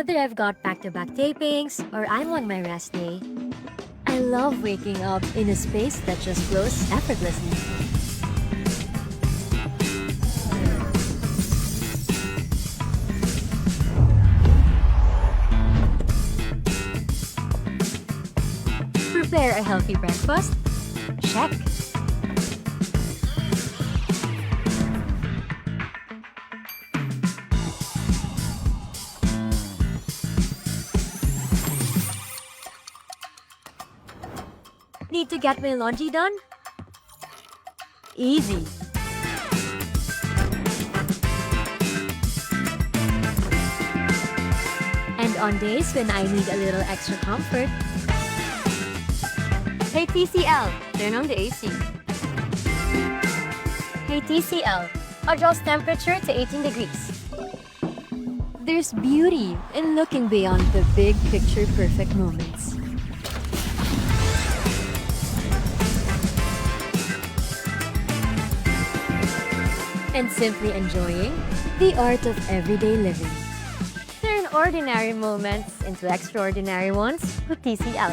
Whether I've got back-to-back tapings or I'm on my rest day, I love waking up in a space that just flows effortlessly. Prepare a healthy breakfast? Check. Need to get my laundry done? Easy. And on days when I need a little extra comfort, Hey TCL, turn on the AC. hey TCL, adjust temperature to 18 degrees. There's beauty in looking beyond the big picture perfect moments. And simply enjoying the art of everyday living. Turn ordinary moments into extraordinary ones with TCL.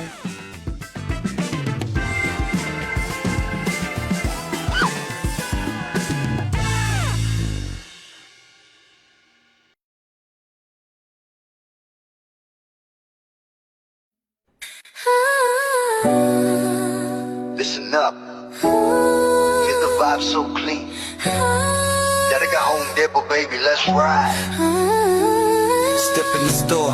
Listen up. Feel the vibe so clean. Gotta go home, Dipple, baby, let's ride. Step in the store,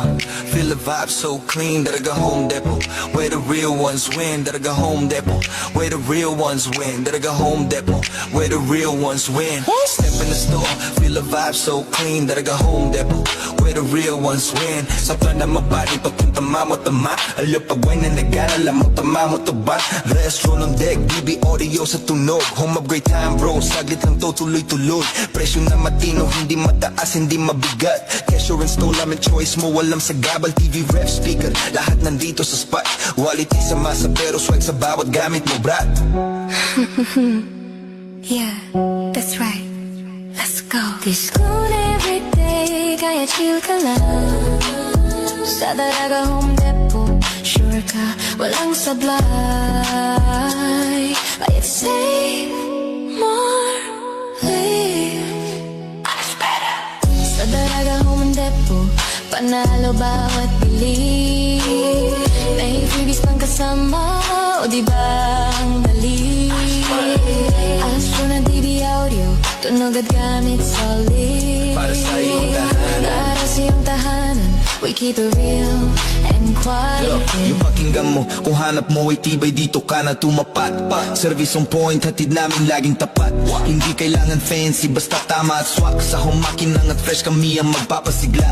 feel the vibe so clean. That I go home depot, where the real ones win. That I go home depot, where the real ones win. That I go home depot, where the real ones win. Step in the store, feel the vibe so clean. That I go home depot, where the real ones win. Sa plana mabari, papunta mamo-tama. Alyo pag-wine na nag-alala mo, tama mo to ba? Restaurant on deck, BB audio sa tunog. Home upgrade time bro, saglit lang to tuloy-tuloy. Presyo na matino, hindi mataas, hindi mabigat. Cashier install namin choice mo, walang sagabal. TV ref speaker, lahat nandito sa spot. Quality sa masa pero swag sa bawat gamit mo, brat. Yeah, that's right. Let's go. Discount every day, kaya chill ka lang. Sa Dalaga Home Depot, sure ka, walang sablay. Kaya save more, live much better. Sa Dalaga Home Depot, panalo bawat bili. May freebies pang kasama, o diba ang dali? Astro na DB audio, tunog at gamit solid. Para sa iyong tahanan, Para sa iyong tahanan, we keep it real and quality. yung pakinggan mo, kung hanap mo ay tibay, dito ka na tumapat. Service on point, hatid namin laging tapat. Hindi kailangan fancy, basta tama at swak. Sa humakinang at fresh kami ang magpapasigla.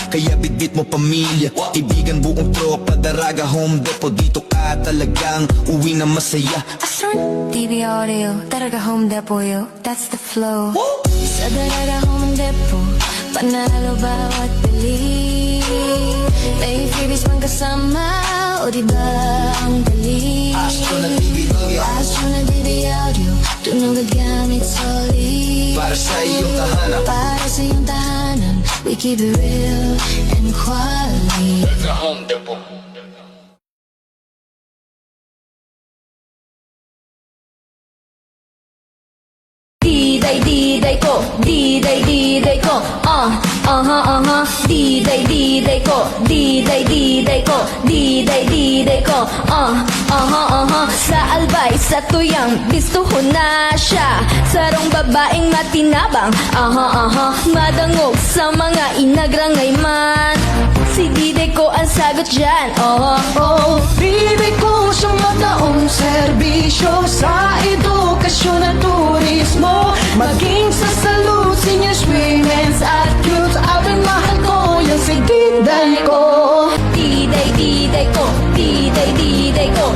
Kaya bitbit mo pamilya, kaibigan, buong tropa. Dalaga Home Depot, dito ka talagang uwi na masaya. Astro DB audio, Dalaga Home Depot, yo, that's the flow. Sa Dalaga Home Depot, panalo bawat bili. May freebies pang kasama, o diba ang dali? Astro na TV audio, Astro na DB audio, tunog at gamit solid. para sa iyong tahanan. Para sa iyong tahanan, we keep it real and quality. Dalaga Home Depot. Diday ko, diday ko, diday ko, diday ko, diday ko, sa albay, sa tuyang, bistuho na siya, sarong babaeng matinabang, madangog sa mga inagrangay man, si diday ko ang sagot dyan, Bibig ko siyang mataong serbisyo sa edukasyon at turismo. Maging sa salud, seniors, women's at youth. Abang mahal ko yung si Diday ko. diday ko, diday ko,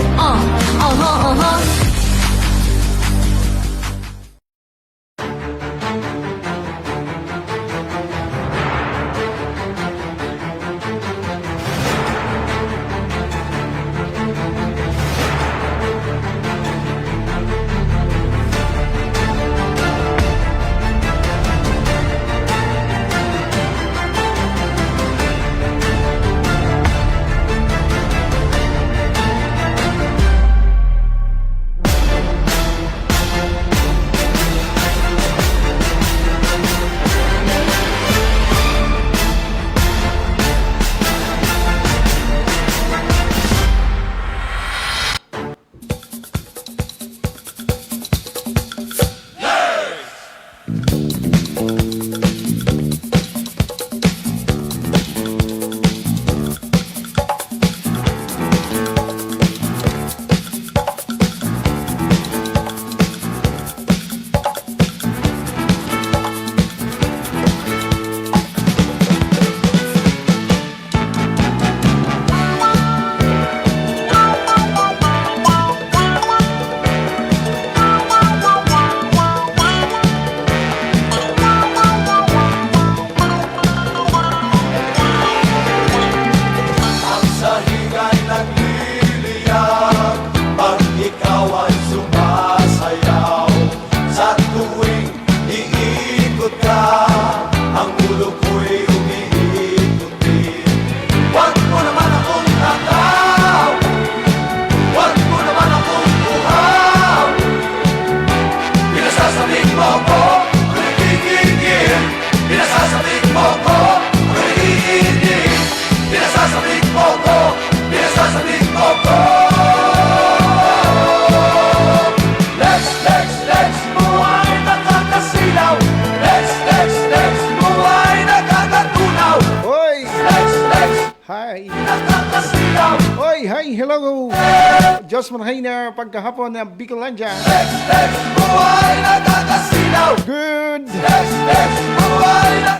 Diyos manahay na pagkahapon na Bicolandia.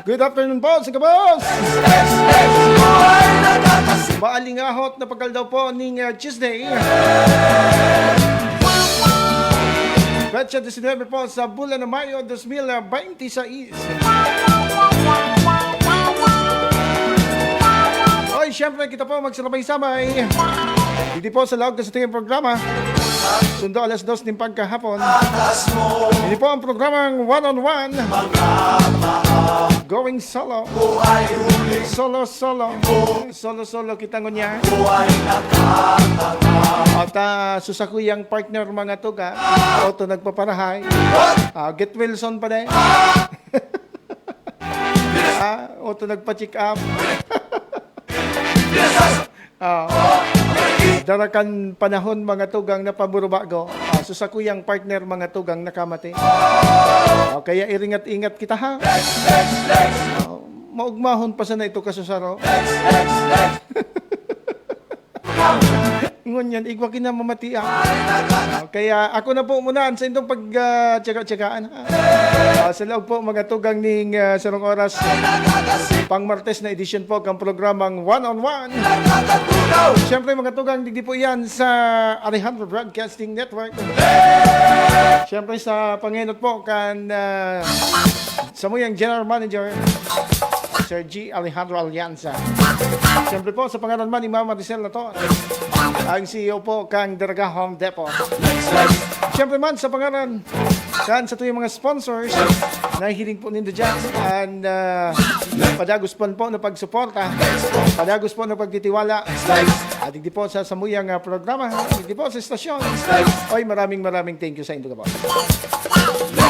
Good afternoon po sa kabos. Maalingahot na pagkaldaw po ning Tuesday. Betsa 19 po sa bulan ng Mayo 2026. Oy, syempre kita po magsalabay-sabay. Hindi po sa loob sa tingin programa. Sundo alas 2 ng pagkahapon. Hindi po ang programang one-on-one. Going solo. Solo kita ngunya. At susakuyang partner mga tuga. Auto nagpaparahay. Get Wilson pa din. Auto nagpa-check up. Darakan panahon mga tugang na paburubago. Susakuyang partner mga tugang nakamati. Kaya iringat-ingat kita ha. Maugmahon pa sana ito kasusaro. Ngunyan, igwa kinamamatian. Kaya ako na po muna sa indong pag-tsagaan. Sa loob po mga tugang ning sarong oras. Pang Martes na edisyon po kang programang one-on-one. Siyempre mga tugang, digdi po yan sa Alejandro Broadcasting Network. Siyempre sa panginot po kan sa muyang General Manager Sir G. Alejandro Alianza. Siyempre po sa pangalan man ni Mama Maricel na to, ang CEO po kang Daraga Home Depot. Siyempre man sa pangalan kan sa tuyong mga sponsors na hiling po nindo dyan, and padagos po na pagsuporta, padagos po na pagtitiwala, at hindi po sa samuyang programa, hindi po sa estasyon. Oy, maraming thank you sa inyo po.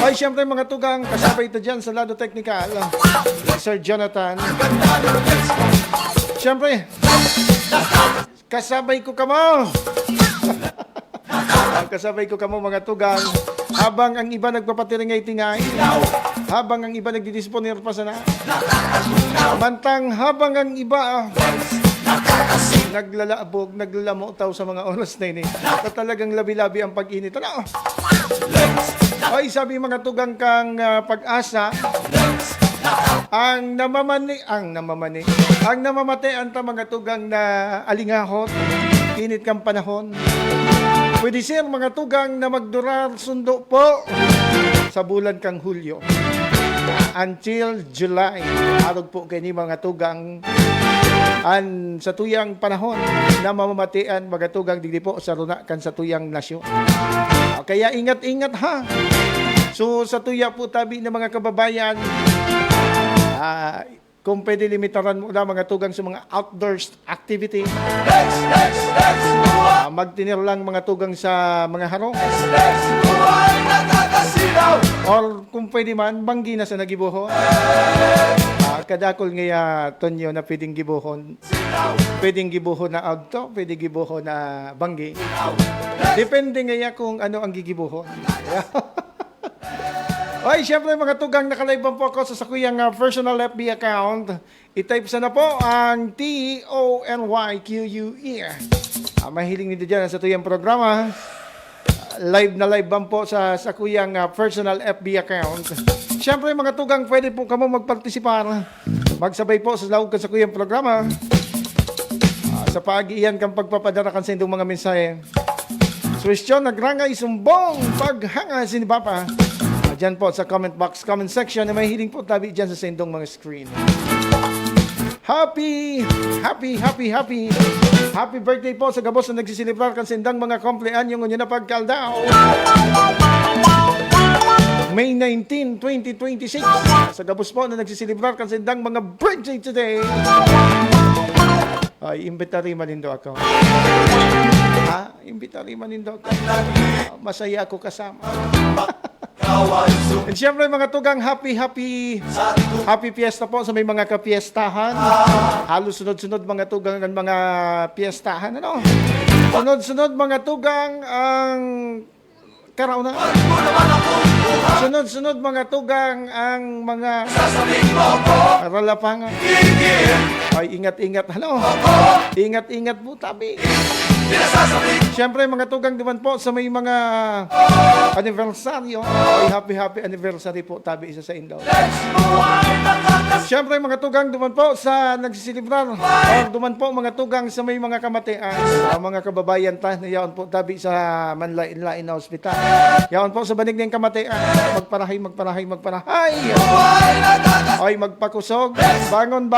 Oy, siyempre mga tugang, kasabay ito dyan sa lado technical, Sir Jonathan. Siyempre, kasabay ko kamo. Kasabay ko kamo mga tugang, habang ang iba nagpapatiringay-tingay, habang ang iba nagdidisponer pa sana, mantang habang ang iba naglalabog, naglalamo sa mga oras na ini, at talagang labi-labi ang pag-init. Ano? Ay, sabi mga tugang kang Pag-asa, ang namamati ang mga tugang na alingahot, init kang panahon. Pwede sir mga tugang na magdurar sundo po sa bulan kang Hulyo until July. Arog po kayo ni mga tugang sa tuyang panahon na mamamatian mga tugang digdi po sa runa kan sa tuyang nasyon. Kaya ingat-ingat ha. So sa tuya po tabi ng mga kababayan, kung pwede limitaran mo na mga tugang sa mga outdoors activity. Magtinir lang mga tugang sa mga harong. Or kung pwede man, banggi na sa nagibuhon. Kadakol ngaya tonyo na pwedeng gibuhon. Pwedeng gibuhon na agto, pwedeng gibuhon na banggi. Depende ngaya kung ano ang gigibuhon. Ay, syempre mga tugang, nakalive po ako sa sakuyang personal FB account. I-type sa na po ang TONYQUE. Mahiling nito dyan sa tuyang programa. Live na live po sa sakuyang personal FB account. Syempre mga tugang, pwede po kamo magpartisipar. Magsabay po sa laog ka sa kuyang programa. Sa pag-iyan kang pagpapadara kan sa indong mga mensahe. Question, nagrangay, sumbong, paghanga, sinibapa. Diyan po sa comment box, comment section na may hiling po tabi dyan sa sendong mga screen. Happy birthday po sa gabos na nagsisilibrar kan sendang mga kumpleanyo ngunyo na pagkaldao. May 19, 2026. Sa gabos po na nagsisilibrar kan sendang mga birthday today. Ay, imbitary manindo ako. Imbitary manindo ako. Masaya ako kasama. And syempre mga tugang, happy fiesta po sa may mga kapiestahan. Halos sunod-sunod mga tugang ng mga piestahan. Ano? Sunod-sunod mga tugang ang karauna. Sunod-sunod mga tugang ang mga ralapangan. Ay, ingat-ingat. Ano? Ingat-ingat po tabi. Siyempre, mga tugang naman po sa may mga anibersaryo. Ay, happy anniversary po, tabi isa sa Indo. Siyempre, mga tugang naman po sa nagsisilibrar. O duman po, mga tugang sa may mga kamatian. Mga kababayan ta, na yaon po, tabi sa Manlain-Lain na ospital. Yaon po sa banig ng kamatian. Magparahay. Ay, magpakusog. Bangon.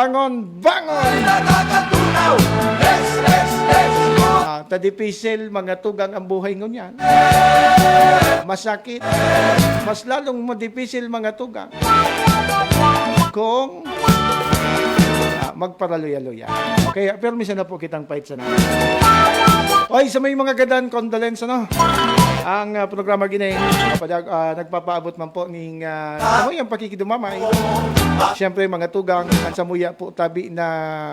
Tadipisil, mga tugang ang buhay ngunyan. Masakit. Mas lalong madipisil, mga tugang. Kung magparaluya-luya. Okay, pero minsan na po kitang pahit sa namin. Oy, sa may mga gadan, condolence, ano? Ang programa ginay, nagpapaabot man po ng yung pakikidumamay. Siyempre, mga tugang, at sa muya po tabi na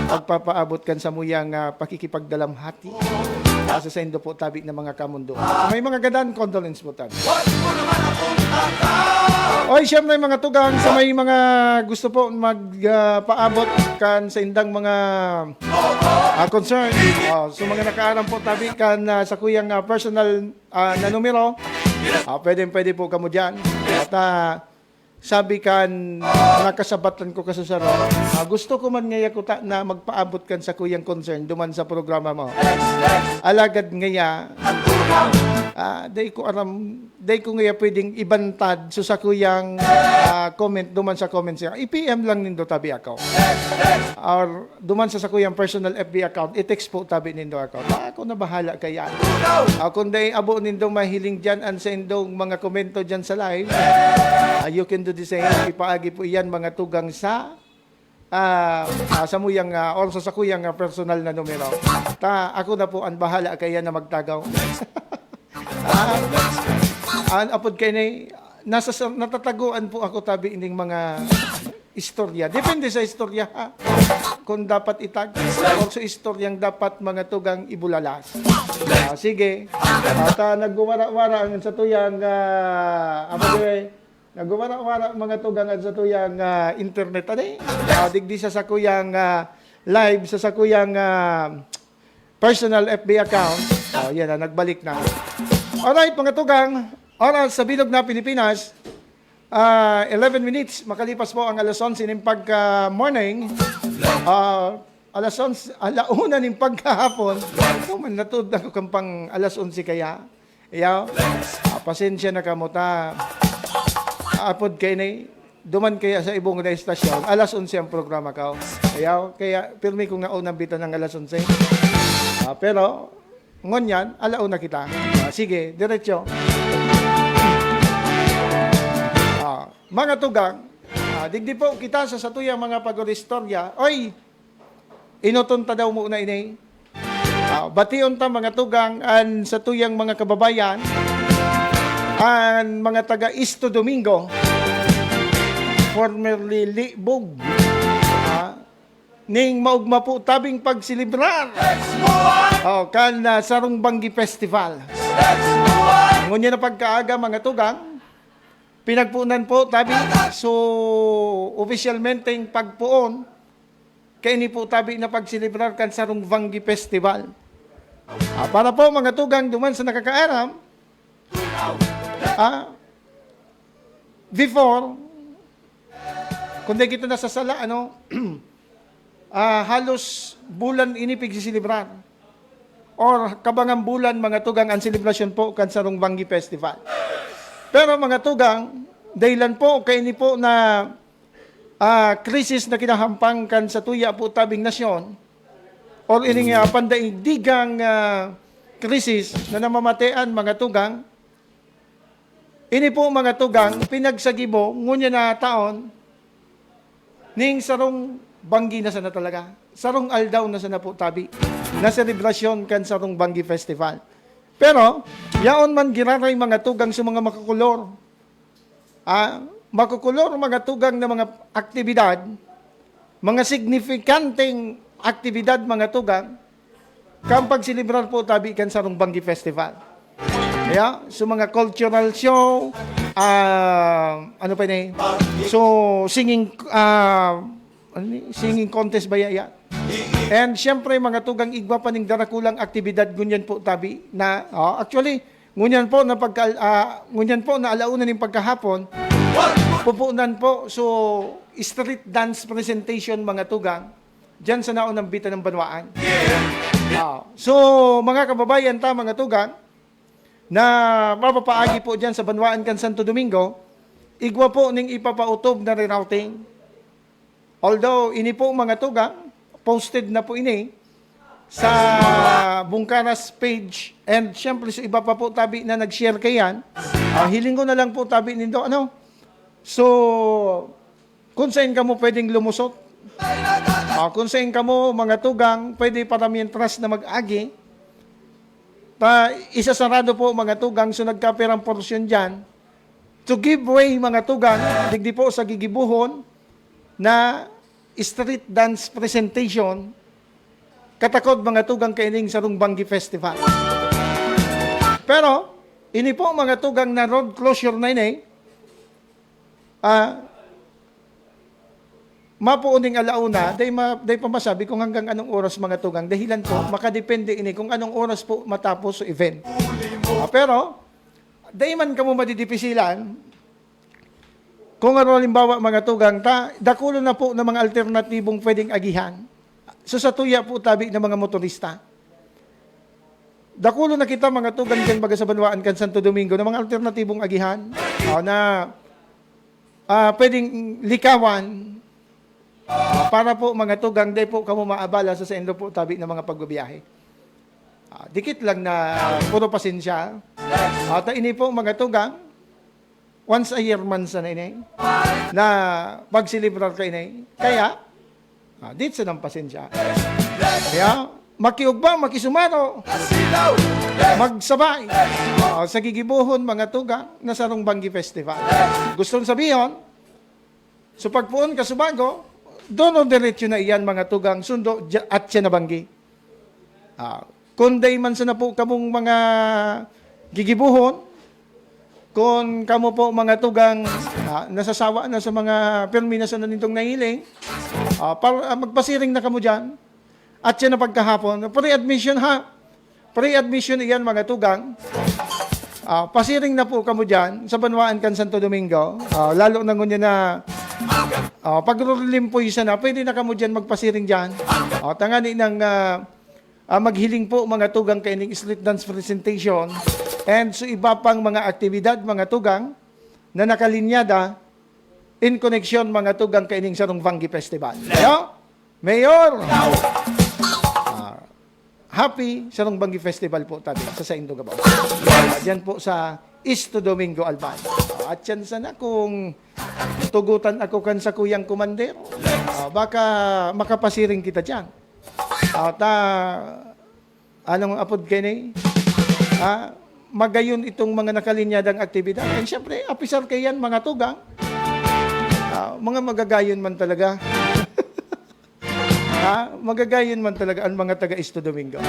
pagpapaabot kan sa muyang pakikipagdalamhati. Sa Indo po tabi ng mga kamundo. Sa may mga gadan, condolence po tabi. Oy, siyempre mga tugang, sa may mga gusto po magpaabot kan sa indang mga concern. So mga nakaaram po tabi kan sa kuyang personal na numero. Pwede po kamo dyan. At sabi kan nakasabatan ko kasusaro. Gusto ko man ngaya ko na magpaabot kan sa kuyang concern duman sa programa mo. Alagad ngaya day ko ngaya pwedeng ibantad so sa kuyang comment duman sa comment siya. I-PM lang nindo tabi ako. Or duman sa kuyang personal FB account, i-text po tabi nindo ako. Ako na bahala kaya. Kung day abo nindo mahiling dyan an sa indong mga komento dyan sa live, you can do the same. Ipaagi po iyan mga tugang sa sa muyang or sa kuyang personal na numero. Ako na po ang bahala kaya na magtagaw. Apod kay natataguan po ako tabi ining mga istorya. Depende sa istorya kung dapat itag o sa istoryang dapat mga tugang ibulalas. Sige. At nagwara-wara ang sa tuyang nagwara-wara mga tugang at sa tuyang internet. Digdi sa kuyang live sa kuyang personal FB account. Yan na, nagbalik na. Alright, mga tugang, oras sa bilog na Pilipinas, 11 minutes, makalipas po ang alas 11 ng pagka-morning, alas 11, alauna ng pagkahapon, man natod ako kang pang alas 11 kaya, pasensya na kamuta, apod kayo na, duman kaya sa ibong na estasyon, alas 11 ang programa ka, kaya pirmi kong naunang bitan ng alas 11, pero, ngon alauna kita. Sige, diretso. Mga tugang, digdi po kita sa satuyang mga pag-oristorya. Oy, inutunta daw muna ini. Bation ta mga tugang an satuyang mga kababayan, an mga taga East Domingo, formerly Libog, ning maugma po tabing pagsilibrar kan Sarong Bangi Festival. Ngunya na pagkaaga mga tugang, pinagpunan po tabi so officialmente yung pagpuon kaya ni po tabi na pagsilibrar kan Sarong Bangi Festival. Para po mga tugang duman sa nakakaaram, before kundi kita nasasala halos bulan ini pagsisilibrar or kabangang bulan mga tugang ang selebrasyon po kan Sarong Bangi Festival. Pero mga tugang, dahilan po kay ni po na krisis na kinahampang kan sa tuya po tabing nasyon or ining pandaigdigang krisis na namamatean mga tugang, ini po mga tugang pinagsagibo ngunya na taon ning Sarong Bangi na sana talaga. Sarong aldaw na sana po tabi. Na selebrasyon kan Sarong Bangi Festival. Pero, yaon man giraray mga tugang sa mga makakulor. Makakulor mga tugang na mga aktibidad, mga signifikanteng aktibidad mga tugang, kang pagsilibrar po tabi kan Sarong Bangi Festival. Kaya, so mga cultural show, so singing singing contest ba yan? And syempre mga tugang igwa pa ning darakulang aktibidad ngunyan po tabi na actually ngunyan po na ngunyan po na alauna ning pagkahapon pupunan po so street dance presentation mga tugang diyan sa naunang bita ng Banwaan. So mga kababayan ta mga tugang na mapapaagi po diyan sa Banwaan kan Santo Domingo igwa po ning ipapautob na rerouting. Although ini po mga tugang posted na po ini sa Bungkaras page and syempre sa iba pa po tabi na nag-share kayan. Hiling ko na lang po tabi nindo So kung saan ka mo pwedeng lumusot, kung saan ka mo mga tugang pwede paramihan trust na mag-agi, isasarado po mga tugang so nagkapirang porsyon dyan to give way mga tugang digdi po sa gigibuhon na street dance presentation katakod mga tugang kaining sa Banggi Festival. Pero ini po mga tugang na road closure na ini mapuuning alauna day pa masabi kung hanggang anong oras mga tugang dahilan po makadepende ini kung anong oras po matapos sa event. Pero day man kamo madidipisilan kung ano halimbawa mga tugang, dakulo na po ng mga alternatibong pwedeng agihan. So sa tuya po tabi ng mga motorista. Dakulo na kita mga tugang dyan baga sa Banwaan kan Santo Domingo ng mga alternatibong agihan na pwedeng likawan para po mga tugang, day po kamo maabala sa endo po tabi ng mga pagbabiyahe. Dikit lang na puro pasensya. At ini po mga tugang, once a year man sa ini na magsilibrar ka ini. Kaya, dito sa ng pasensya. Kaya, makiugba, makisumaro, magsabay sa gigibuhon mga tugang na sa Banggi Festival. Gustong sabihin, so pagpuon ka subago, doon diretso na iyan mga tugang sundo at siya na Banggi. Kunday man sa na po kamong mga gigibuhon, kung kamo po mga tugang nasasawa na sa mga perminas na nitong nahiling, para magpasiring na kamo dyan, at siya na pagkahapon, pre-admission pre-admission iyan mga tugang, pasiring na po kamo dyan sa Banwaan kan Santo Domingo, lalo na ngunyan na pag-rulimpo isa na, pwede na kamo dyan magpasiring dyan, tangani ng maghiling po mga tugang kaining street dance presentation and so iba pang mga aktibidad mga tugang na nakalinyada in connection mga tugang kaining sa Banggi Festival. Mayor, happy sa Banggi Festival po tabi sa Indo Gabaw. Diyan po sa East Domingo Albay. At yan sana kung tugutan ako kan sa kuyang kumander, baka makapasiring kita dyan. Anong apod kayo na magayon itong mga nakalinyadang aktibidad. And syempre, apisar kayo yan, mga tugang. Mga magagayon man talaga. Magagayon man talaga ang mga taga-East Domingo.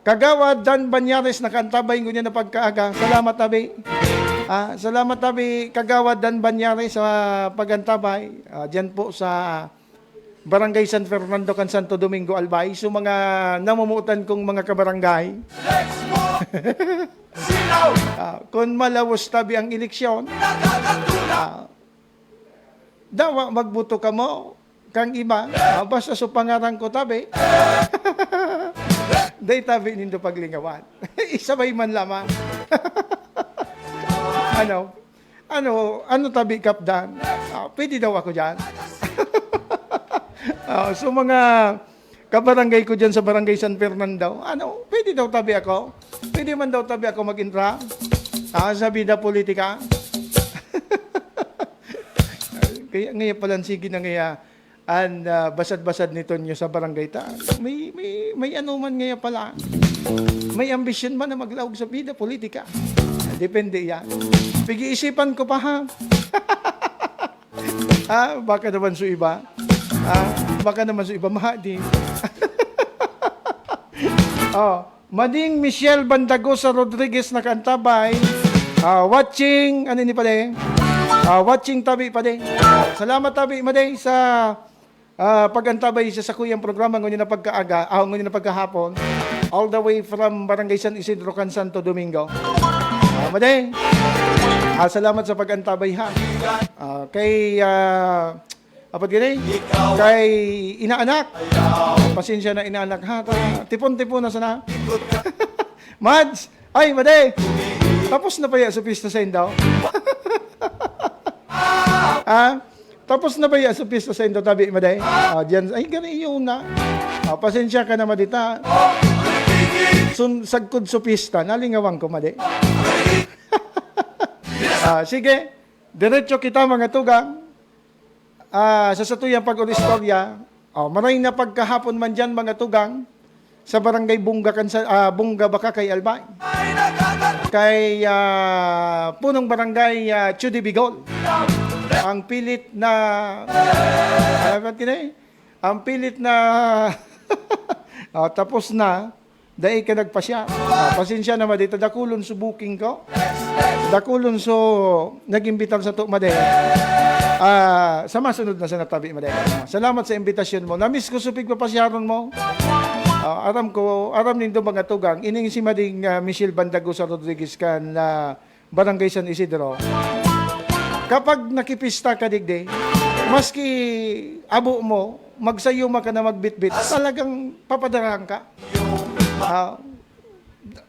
Kagawad Dan Banyares, nakaantabay ko niya na pagkaaga. Salamat tabi. Salamat tabi, Kagawad Dan Banyares sa pagantabay. Diyan po sa Barangay San Fernando kan Santo Domingo Albay. So mga namumutan kong mga kabarangay. Kung malawos tabi ang eleksyon, dawa magbuto ka mo kang iba, basta so pangarang ko tabi. Day tabi nindo paglingawan. Isabay man lamang. Ano tabi kapdan? Pwede daw ako dyan. So mga kabarangay ko dyan sa Barangay San Fernando, pwede daw tabi ako? Pwede man daw tabi ako mag-intra sa bida politika? Kaya ngayon palansigi na ngayon basad-basad nito nyo sa barangay ta. May anuman ngayon pala. May ambisyon man na maglaog sa bida politika. Depende yan. Pag-iisipan ko pa baka naman sa iba. Baka naman sa iba mahadi. Mading Michelle Bandagosa Rodriguez nakaantabay. Watching, watching tabi pa din. Salamat tabi, Maday, sa Pagantabay siya sa kuyang programa ngunit na pagkaaga, ngunit na pagkahapon, all the way from Barangay San Isidro, Can Santo Domingo. Maday, salamat sa pagantabay ha. Kay, apat gini, kay inaanak, pasensya na inaanak ha, tipon-tipon na sana. Mads, ay maday, tapos na pa ya sa pista sa indaw. Tapos na ba yan sa pista sa Indo tabi, maday? Diyan, ay, gani yun na. Pasensya ka na, madita. Sagkod sa pista, nalingawang ko, maday. Sige, diretso kita, mga tugang. Sa satuyang pag-ulistorya, maray na pagkahapon man dyan, mga tugang, sa barangay Bunga Bakakay, Albay. Kay punong barangay Chudi Bigol. Ang pilit na tapos na dahil ka nagpasya. Pasensya naman dito, dakulon sa booking ko. Dakulon so nag-imbitar sa to, maday. Sa masunod na sa natabi, maday. Salamat sa imbitasyon mo. Namiss ko supig papasyaron mo. Aram nindo mga tugang, ining si Mading Michelle Bandagosa Rodriguez kan na Barangay San Isidro. Kapag nakipista ka digde, maski abo mo, magsayo ka na magbitbit, talagang papadarahan ka.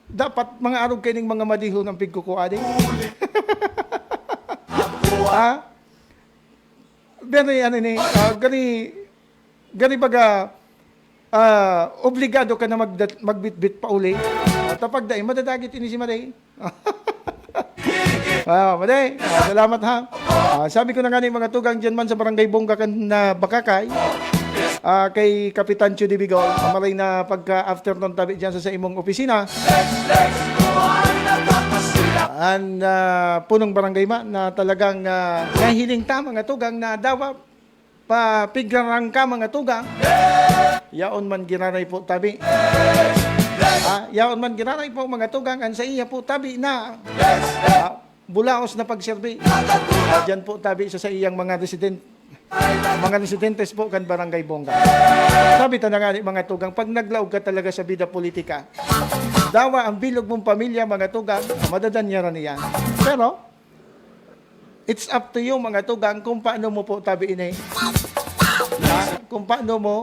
Dapat mga arog kayong mga madiho ng pigkukuading. Gani baga, obligado ka na magbitbit pa uli. Tapag dahil, madadagit ini si Maday. Maday, salamat ha. Sabi ko na nga mga tugang dyan man sa barangay Bunga na Bakakay, kay Kapitan Chudi Bigol, maray na pagka-afternoon tabi dyan sa imong opisina. Punong barangay ma na talagang nahiling ta mga tugang na dawa papigrarang ka mga tugang. Yaon man ginaray po tabi. Yaon man ginaray po mga tugang, sa iya po tabi na bulaos na pagserbi. Diyan po tabi sa iyang mga residentes po kan Barangay Bunga. Sabi ta na nga mga tugang, pag naglaog ka talaga sa bida politika, dawa ang bilog mong pamilya mga tugang, madadanyaran niyan. Pero, it's up to you mga tugang kung paano mo po tabi ini. Kung paano mo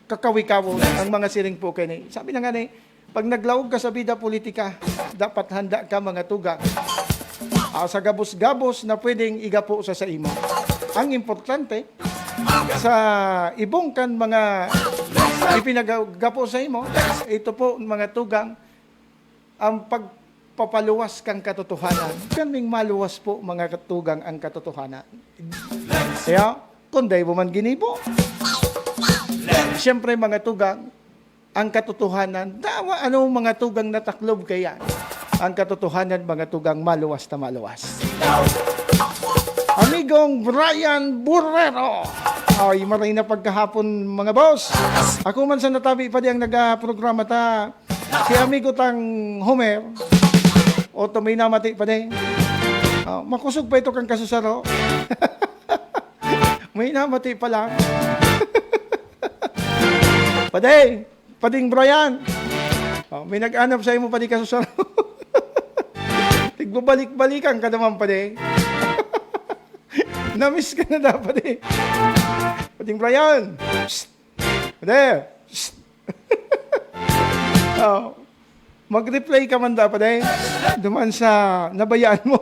kakawikaw ang mga siring po kini. Sabi na nga pag naglaog ka sa bida politika, dapat handa ka mga tugang. Sa gabos-gabos na pwedeng igapo sa imo. Ang importante, sa ibong kan mga ipinagapo sa imo, ito po mga tugang, ang pagpapaluwas kang katotohanan. Kaming maluwas po mga tugang ang katotohanan. Kaya, kunday mo man ginibo. Siyempre mga tugang, ang katotohanan, dawa ano mga tugang nataklob kaya? Ang katotohanan mga tugang maluwas na maluwas. Amigong Brian Burrero. Ay, maray na pagkahapon mga boss. Ako man sa natabi pa di ang nag-programa ta. Si amigo tang Homer. O to may namati pa di. Makusog pa ito kang kasusaro. May namati pa lang. Pading Brian. May nag-anap sa imo pa di kasusaro. Tigbabalik-balikan ka naman pade. Namiss ka na dapat Pading Brian. Shh. Pade. Shh. Mag-reply ka man dapat duman sa nabayaan mo.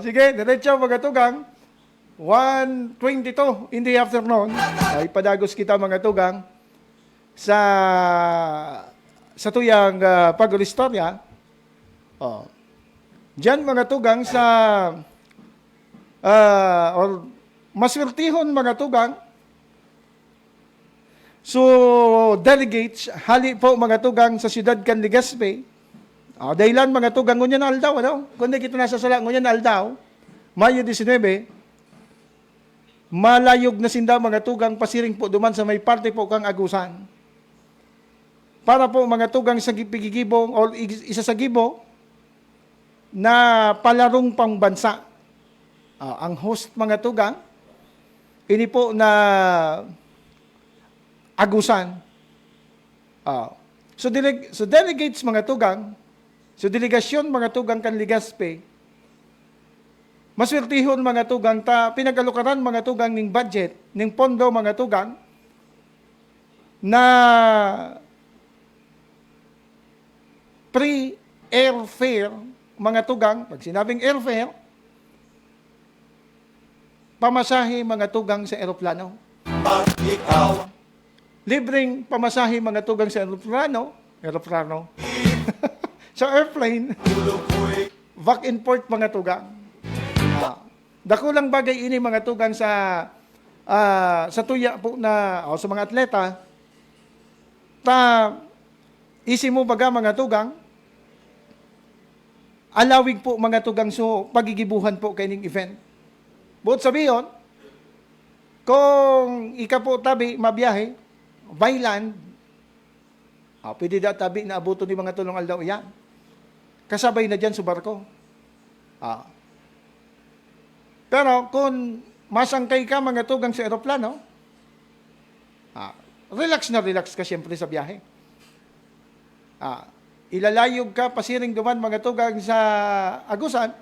Sige, diretso mga tugang. 1:22 in the afternoon. Ay padagos kita mga tugang sa tuyang pag-ulistorya. Diyan mga tugang sa or maswertihon mga tugang. So delegates hali po mga tugang sa siyudad kan Legazpi. Dahilan mga tugang ngunyan aldaw kundi kita nasa sala ngunyan aldaw Mayo 19 malayog na sinda mga tugang pasiring po duman sa may parte po kang agusan. Para po mga tugang sa gipigigibong o isa sa gibo na palarong pangbansa. Ang host mga tugang ini po na agusan. So delegates mga tugang, so delegasyon mga tugang kan Ligaspe, maswertihon mga tugang ta pinagalukaran mga tugang ning budget, ning pondo mga tugang, na pre-airfare mga tugang, pag sinabing airfare, pamasahe mga tugang sa eroplano. Libreng pamasahe mga tugang sa eroplano, sa airplane, back and forth mga tugang. Dakulang bagay ini mga tugang sa tuya po na, o sa mga atleta, isi mo baga mga tugang, alawig po mga tugang so pagigibuhan po kaining event. Buot sabiyon, kung ika po tabi mabiyahe, by land, pwede da tabi na abuto ni mga tulong aldaw yan. Kasabay na dyan sa barko. Pero kung masangkay ka mga tugang sa eroplano, relax na relax ka siyempre sa biyahe. Ilalayog ka, pasiring duman mga tugang sa agusan,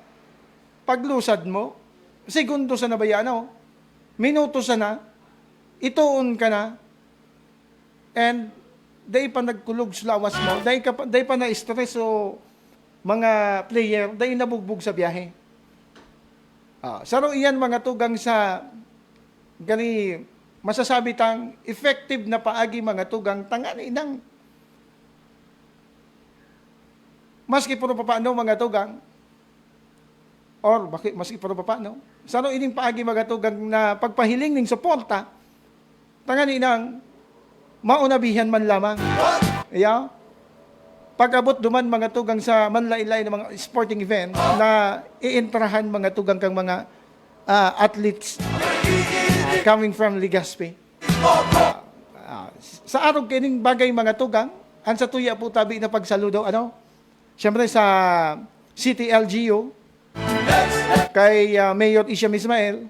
paglusad mo, segundo sa nabayano, minuto sa na, ituon ka na, and day pa nagkulog sa lawas mo, day pa na-stress o mga player, day nabugbog sa biyahe. Saro iyan mga tugang sa gani masasabi tang effective na paagi mga tugang tangani ng maski puro papaano mga tugang or bakit maski puro papaano saro ining paagi mga tugang na pagpahiling ning suporta tangani ng maunabihan man lamang. Yeah? Pag-abot duman mga tugang sa manlailay ng mga sporting event na iintrahan mga tugang kang mga athletes coming from Ligaspe. Sa araw kining bagay mga tugang, ang sa tuya po tabi na pagsaludo, siyempre sa City LGU, kay Mayor Isham Ismail,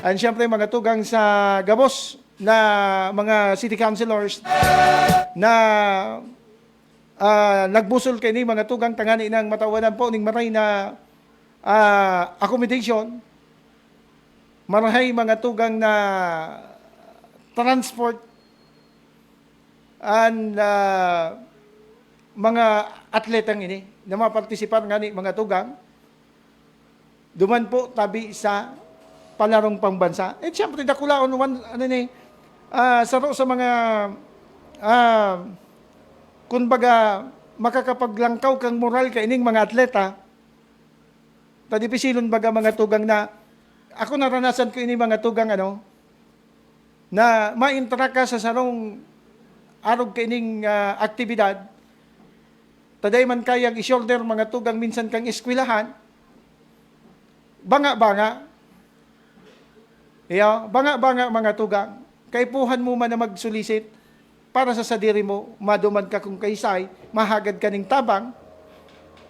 and siyempre mga tugang sa Gabos, na mga city councilors na nagbusol kay ni mga tugang tangani ng matawanan po ning maray na accommodation, marahay mga tugang na transport and mga atletang ini na mapartisipar ngani mga tugang duman po tabi sa palarong pambansa. Siyempre dakulaon saro sa mga kunbaga makakapaglangkaw kang moral kay ining mga atleta. Tadipisilon baga mga tugang na ako naranasan ko ini mga tugang na ma-interact ka sa sarong arog kay ining aktibidad. Taday man kayang i-shoulder mga tugang minsan kang eskwelahan. Banga-banga. Banga-banga mga tugang. Kay puhan mo man na magsulisit para sa sadiri mo, maduman ka kung kaysay, mahagad ka ning tabang,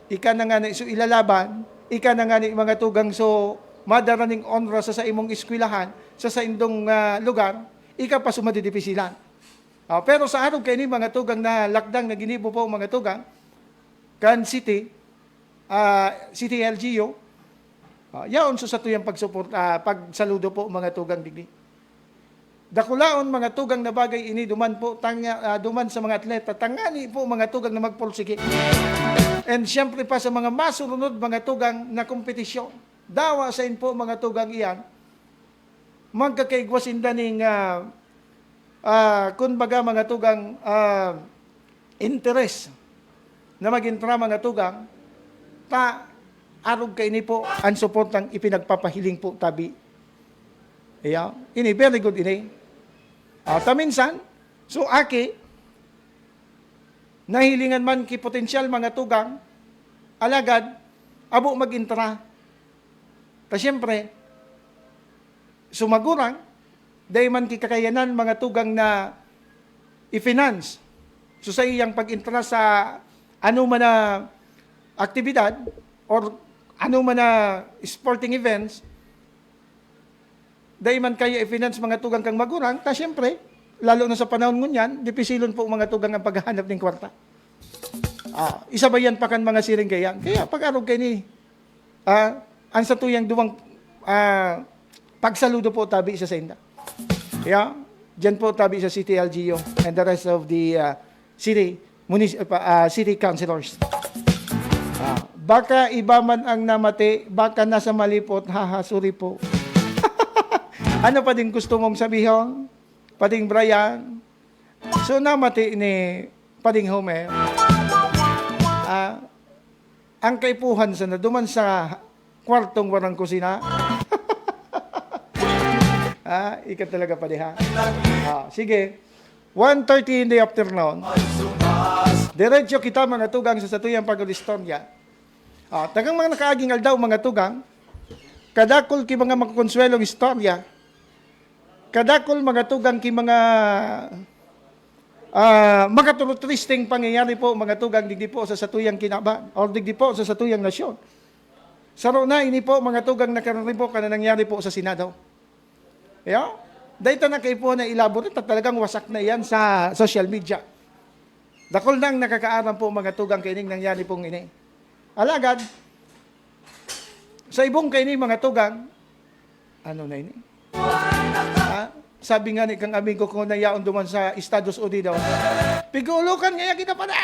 ika na nga na iso ilalaban, ika na nga ni mga tugang so madaraning onra sa imong eskwelahan, sa indong lugar, ika pa sumadidipisilan. Pero sa araw kayo ni mga tugang na lakdang na ginibo po mga tugang, kan City LGU, yaon sa tuyang pagsaludo po mga tugang digdi. Dakulaon mga tugang na bagay ini duman po duman sa mga atleta tangani po mga tugang na magpursige. And siyempre pa sa mga masurunod mga tugang na kompetisyon. Dawa sa po mga tugang iyan magkakaigwasin daning kunbaga mga tugang interes na magintra mga tugang arog kay ini po ang suportang ipinagpapahiling po tabi. Ini very good ini. Taminsan, so nahilingan man ki potensyal mga tugang, alagad, abo mag-intra. Siyempre, sumagurang, dahil man ki kakayanan mga tugang na i-finance. So sa iyang pag-intra sa man na aktibidad, or man na sporting events, dahil man kayo i-finance mga tugang kang magurang, ta siyempre, lalo na sa panahon ngunyan, dipisilon po mga tugang ang paghahanap ng kwarta. Isa ba yan pa kan mga siring kayan? Kaya pag-arog kayo ni, ang sa tuyang duwang pagsaludo po tabi sa senda. Kaya, dyan po tabi sa City LGU and the rest of the city councilors. Baka iba man ang namati, baka nasa malipot, sorry po. Ano pa din gusto mong sabihin? Pading Brian. So namati ni Pading Homer. Ang kaipuhan sa naduman sa kwartong warang kusina. Ikat talaga padiha. Sige. 1:30 in the afternoon. Diretso kita mga tugang sa satuyang pag-istorya. Tagang mga nakaaging aldaw mga tugang, kadakol ki mga magkonsuelong istorya, kadakol mga tugang ki mga makatulutristing pangyayari po mga tugang digdi po sa satuyang kinaban or digdi po sa satuyang nasyon. Saro na ini po mga tugang nakaroon po kana nangyari po sa Senado. Dahil na kayo po na elaborate at talagang wasak na yan sa social media. Dakol nang nakakaaram po mga tugang kaining nangyari pong ini. Alagad, sa ibong kaini mga tugang, ano na ini? Sabi nga ni kang amigo ko na yaon duman sa Estados Unidos, pigulukan kaya kita pa na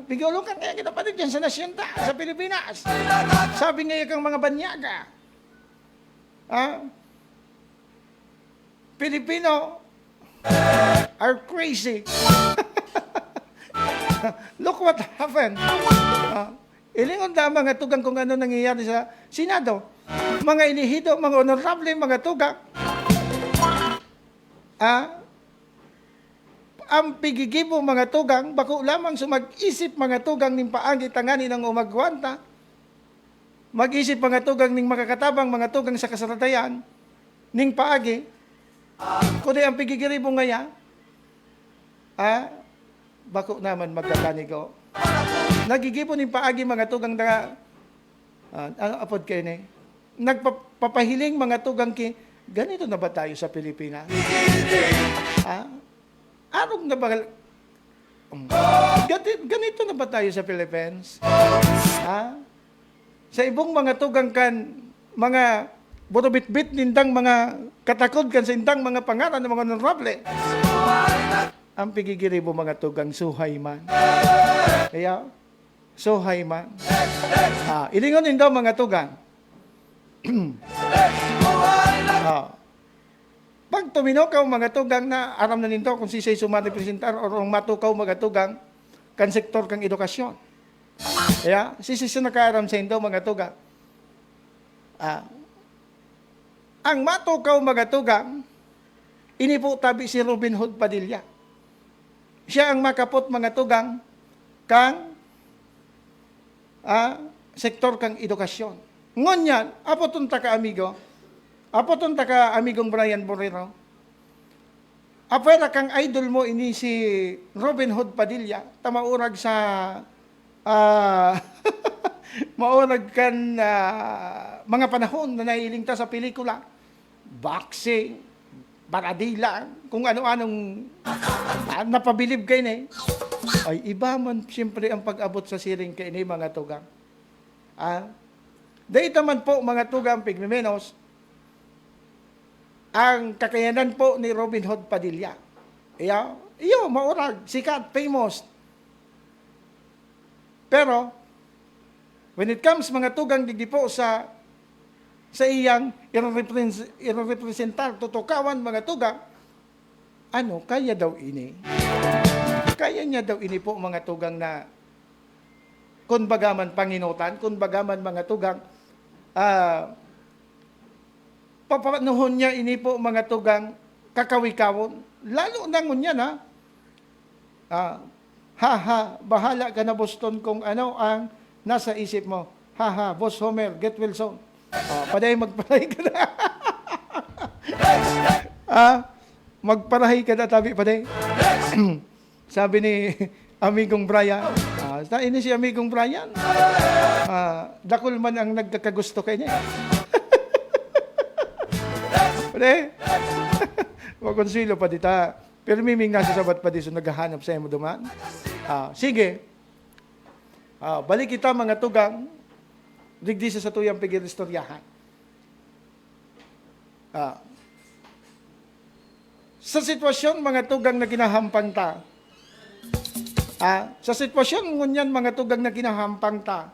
pigulukan kaya kita pa dyan sa nasyon sa Pilipinas. Sabi nga kang mga banyaga, Filipino are crazy. Look what happened. Ilingon na mga tugang kung ano nangyayari sa Senado. Mga inihido, mga honorable, mga tugang. Ang pigigibo mga tugang, bako lamang sumag-isip mga tugang ning paagi tangani ng umagwanta. Mag-isip mga tugang ning makakatabang mga tugang sa kasaratayan ning paagi. Kundi ang pigigiribo ngaya, bako naman magkakanigo. Nagigibo ning paagi mga tugang na, apod kayo ni, nagpapahiling mga tugang ki, ganito na ba tayo sa Pilipinas? Anong na ba? Ganito na ba tayo sa Philippines? Sa ibong mga tugang kan, mga burubit-bit nindang mga katakod kan sa indang mga pangalan ng mga honorable. Ang pigigiribo mga tugang suhay man. Kaya, suhay man. Ilingon din daw mga tugang. Pag tuminokaw mga tugang na aram na ninto kung sisay sumarepresentar o matukaw mga tugang kan sektor kang edukasyon. Kaya, sisay nakaaram sa indo mga tugang. Ang matukaw mga tugang, ini po tabi si Robin Hood Padilla. Siya ang makapot mga tugang kang sektor kang edukasyon. Ngunyan, apoton ta ka amigo, apoton ta ka amigong Brian Borrero, apera kang idol mo ini si Robin Hood Padilla, tamaurag sa maurag kan mga panahon na nailing ta sa pelikula, boxing, baradila, kung ano-anong napabilib kayo na ay iba man siyempre ang pag-abot sa siring kayo na mga tugang. Dahil naman po mga tugang pigmemenos, ang kakayanan po ni Robin Hood Padilla. Iyo, maurag, sikat, famous. Pero, when it comes mga tugang digdi po sa iyang irepresentar, tutukawan mga tugang, kaya daw ini? Kaya niya daw ini po mga tugang na kung bagaman panginutan, kung bagaman mga tugang, papanuhon niya ini po mga tugang kakawikawon. Lalo na ngunyan bahala ka na Boston kung ano ang nasa isip mo. Boss Homer, get well soon. Paday magparahay ka na. Magparahay ka na tabi paday. Sabi ni amigong Brian, ini si amigong Brian, dakol man ang nagkakagusto kay niya. Pade. Makonsuelo pa dita. Pero miming nga sa sabat pa di so naghahanap sa imo duman. Sige. Balik kita mga tugang. Digdi sa tuyang pigil istoryahan. Sa sitwasyon mga tugang na kinahampang ta. Sa sitwasyon ngunyan mga tugang na kinahampang ta.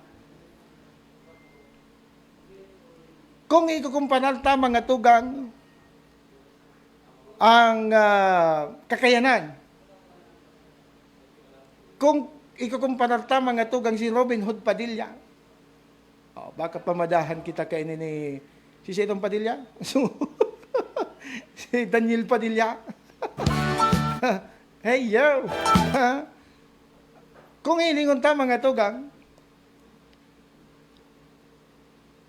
Kung ikukumparar ta mga tugang ang kakayanan. Kung ikukumparar ta mga tugang si Robin Hood Padilla. Baka pamadahan kita kay ni si Setong Padilla. Si Daniel Padilla. Hey yo. Kung hilingon ta mga tugang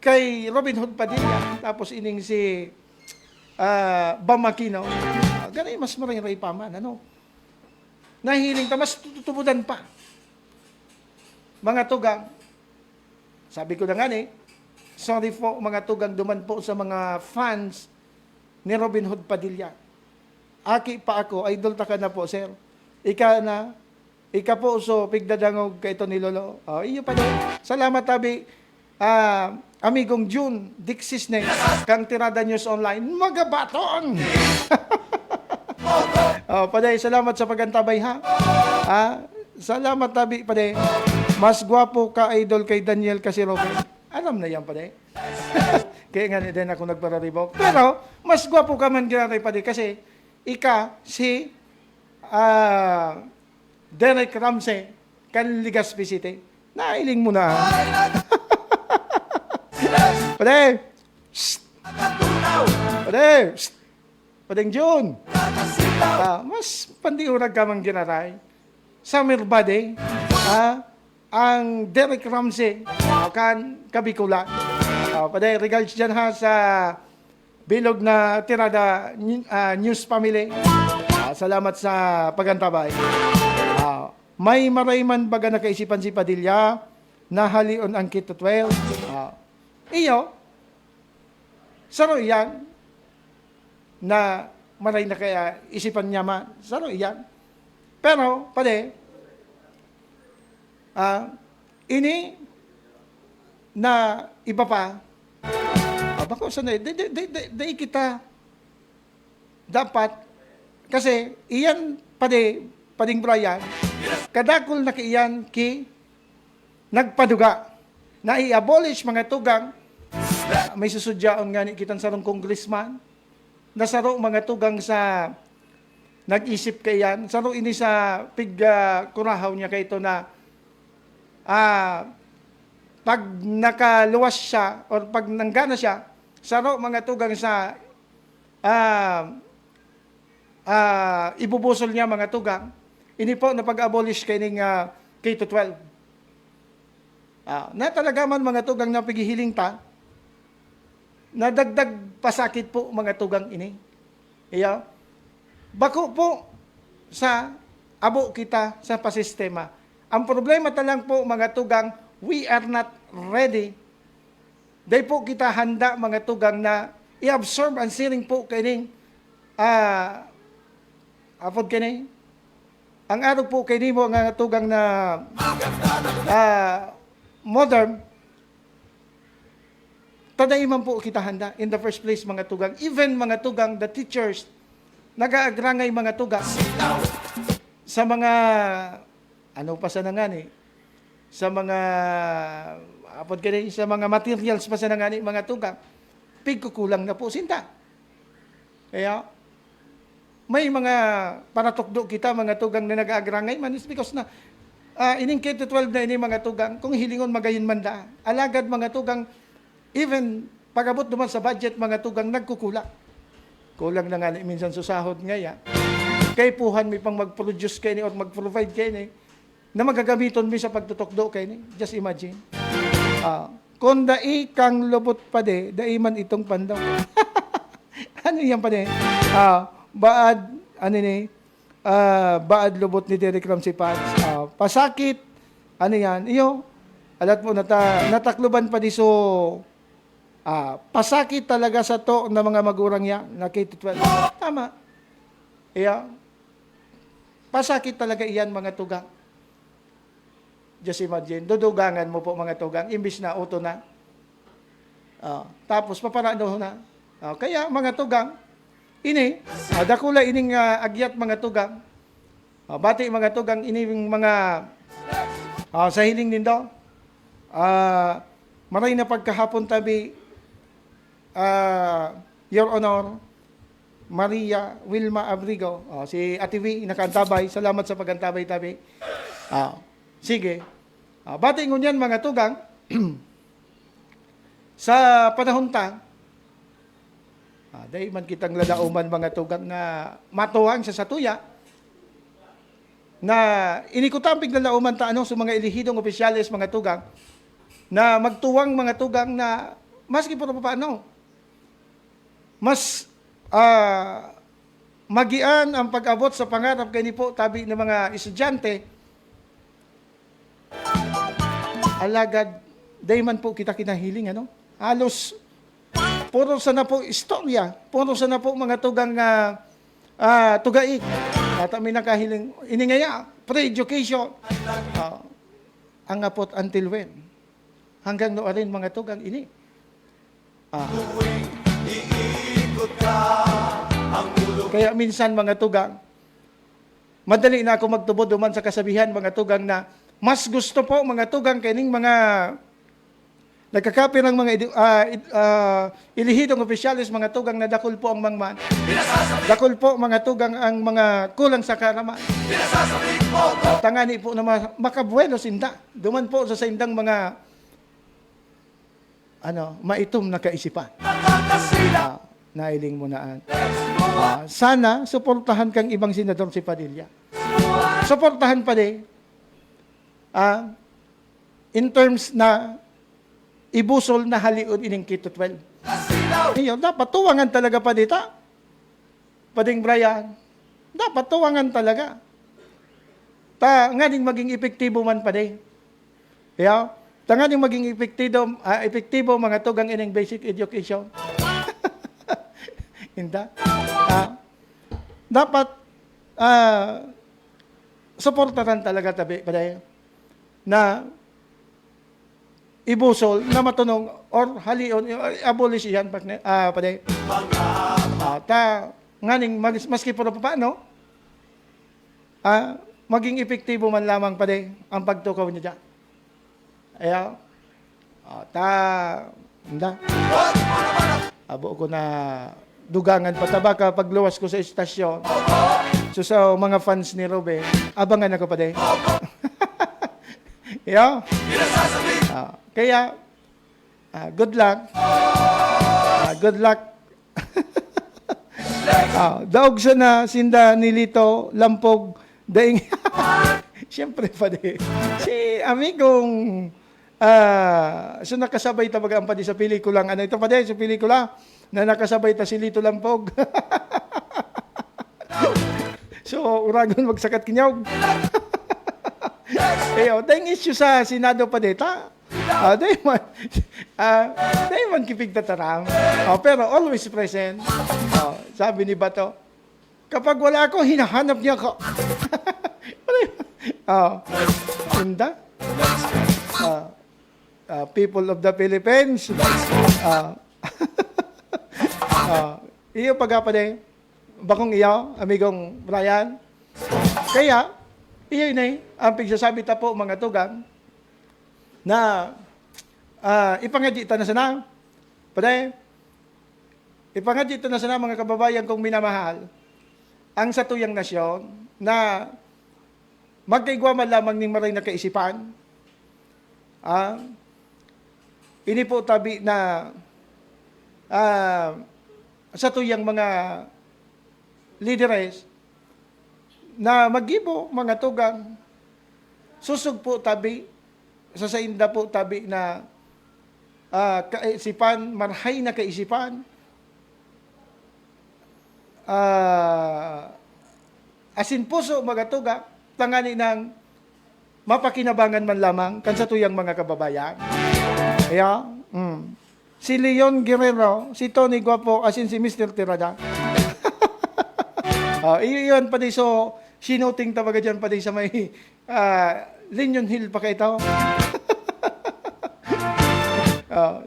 kay Robin Hood Padilla, tapos ining si Bam Aquino, ganay mas maray-ray pa man, ano? Nahiling ta, mas tutubudan pa. Mga tugang, sabi ko na nga sorry po mga tugang duman po sa mga fans ni Robin Hood Padilla. Aki pa ako, idol ta ka na po, sir. Ika po so pigdadangog kay ito ni Lolo. Iyo pa din. Salamat tabi. Amigong June, Dixis na kang Tirada News Online, magabaton! Paday, salamat sa pagantabay ha. Salamat tabi, paday. Mas gwapo ka idol kay Daniel kasi Robin. Alam na yan, paday. Kaya nga din ako nagpararibok. Pero, mas gwapo ka man ginatay, paday, kasi ika si Derek Ramsey, kan Legazpi City. Nailing mo na. Pade! Pade! Padeng June! Mas pandiurag ka mang ginaray. Summer body, ang Derek Ramsey, kan Kabikula. Pade, regards dyan ha sa bilog na Tirada News Family. Salamat sa pagantabay. May marayman baga na kaisipan si Padilla na halion ang Kito 12. Iyo, saro iyan na maray na kaya isipan niya man. Saro iyan. Pero, pade, ini na iba pa, bako sana, di kita dapat, kasi iyan, pading Brian, kadakol na kiyan ki nagpaduga na i-abolish mga tugang. May susudyaon nga ni kitan sarong congressman na saro mga tugang sa nag-isip kayan. Saro ini sa kurahaw niya kay ito na pag nakaluwas siya or pag nanggana siya, saro mga tugang sa ibubusol niya mga tugang. Ini po na pag-abolish kay ning K-12. Na talaga man mga tugang na paghihiling ta, nadagdag pasakit po mga tugang ini. Iya. Bako po sa abo kita sa pasistema. Ang problema talang po mga tugang, we are not ready. Dahil po kita handa mga tugang na i-absorb ang siring po kining apod kini. Ang araw po kini mo nga tugang na modern, tadaiman po kita handa in the first place mga tugang. Even mga tugang, the teachers, nag-aagrangay mga tugang sa mga, ano pa sa nangani, sa mga, apod kini, sa mga materials pa sa nangani mga tugang, pigkukulang na po sinta. Kaya, may mga paratukdo kita mga tugang na nag-aagrangay man is because na ining K-12 na ini mga tugang, kung hilingon magayon man da, alagad mga tugang, even pag-abot duman sa budget mga tugang, nagkukulang. Kulang na nga minsan sa sahod ngaya. Kay puhan mi pang mag-produce kay ni or mag-provide kay ni na magagamiton mi sa pagtutukdo kay ni. Just imagine. Kung dai kang lubot pa de, dai man itong pandaw. Ano yan pa de? Baad, ano ni? Baad lubot ni Derek Ramsey Pats. Pasakit, ano yan? Iyo, alat mo, natakluban pa di so pasakit talaga sa to ng mga magurang yan na K-12. Tama. Yeah. Pasakit talaga iyan mga tugang. Just imagine, dudugangan mo po mga tugang, imbis na auto na. Tapos paparano na. Kaya mga tugang, ini, dakula ining agyat mga tugang. Bati mga tugang, ining mga sa hiling nindo. Maray na pagkahapon tabi, Your Honor, Maria Wilma Abrigo, si Ate V, nakaantabay. Salamat sa pagantabay tabi. Sige. Bati ngunyan mga tugang, sa panahon ta, dahil man kitang lalauman mga tugang na matuwang sa satuya, na inikutampig lalauman ta sa mga ilihidong opisyalis mga tugang, na magtuwang mga tugang na maski po paano, mas magian ang pag-abot sa pangarap kay ni po tabi ng mga estudyante. Alagad, day man po kita kinahiling, halos, puro sana po istorya, puro sana po mga tugang tugaik. At amin nakahiling, iningaya, pre-education, ang apot until when? Hanggang noon rin mga tugang ini. Kaya minsan mga tugang, madali na ako magtubod duman sa kasabihan mga tugang na mas gusto po mga tugang kining mga nagkakapi ng mga ilihidong opisyalis mga tugang na dakol po ang mangman. Dakol po mga tugang ang mga kulang sa karaman. Tangani po na makabuelo sinda. Duman po sa indang mga maitom na kaisipan. Nailing mo naan. Sana suportahan kang ibang senador si Padilla. Suportahan pa din. In terms na ibusol na haliod ining K-12. Ngayon, dapat tuwangan talaga pa dito. Pading Brian, dapat tuwangan talaga. Nga ding maging epektibo man pa din. Yeah? Nga ding maging epektibo mga tugang ining basic education. Hinda. Dapat suportaran talaga tabi pa din na ibusol na matunong or halion, abolish yan paday. Nganing maski po pa paano, maging epektibo man lamang paday ang pagtukaw niya dyan. Ayaw. Abo ko na dugangan pataba ka pagluwas ko sa estasyon. So sa mga fans ni Robe, abangan ako paday. Yeah? Kaya, good luck. Good luck. Daog siya na sinda nilito, lampog, daing. Siyempre pa di. Si amigong, so nakasabay tabaga ang padi sa pelikulang, ito pa di, sa pelikula, na nakasabay ta si Lito Lampog. So, uragon magsakat kinyog. Dahil issue sa Senado pa dita. Dahil man kipig tataram. Pero always present. Sabi ni Bato, kapag wala ako, hinahanap niya ako. Hinda. People of the Philippines. Iyo pagkapaday. Bakong iyo, amigong Brian. Kaya, iyo na ang pigsasabi ta po mga tugang na ipangadita na sana. Paday, ipangadita na sana mga kababayan kong minamahal ang satuyang nasyon na magkaigwaman lamang ning maray na kaisipan. Ini po tabi na satuyang mga lideres na magibo mga tugang susug po tabi sa sainda po tabi na kaisipan, marhay na kaisipan, asin puso mga tuga, tangani ng mapakinabangan man lamang kan sa tuyang mga kababayan. Kaya, si Leon Guerrero, si Tony Guapo, as in si Mr. Tirada. Iyon pa di, so, sinoting tabaga dyan pa di sa may Linion Hill pa kayo ito.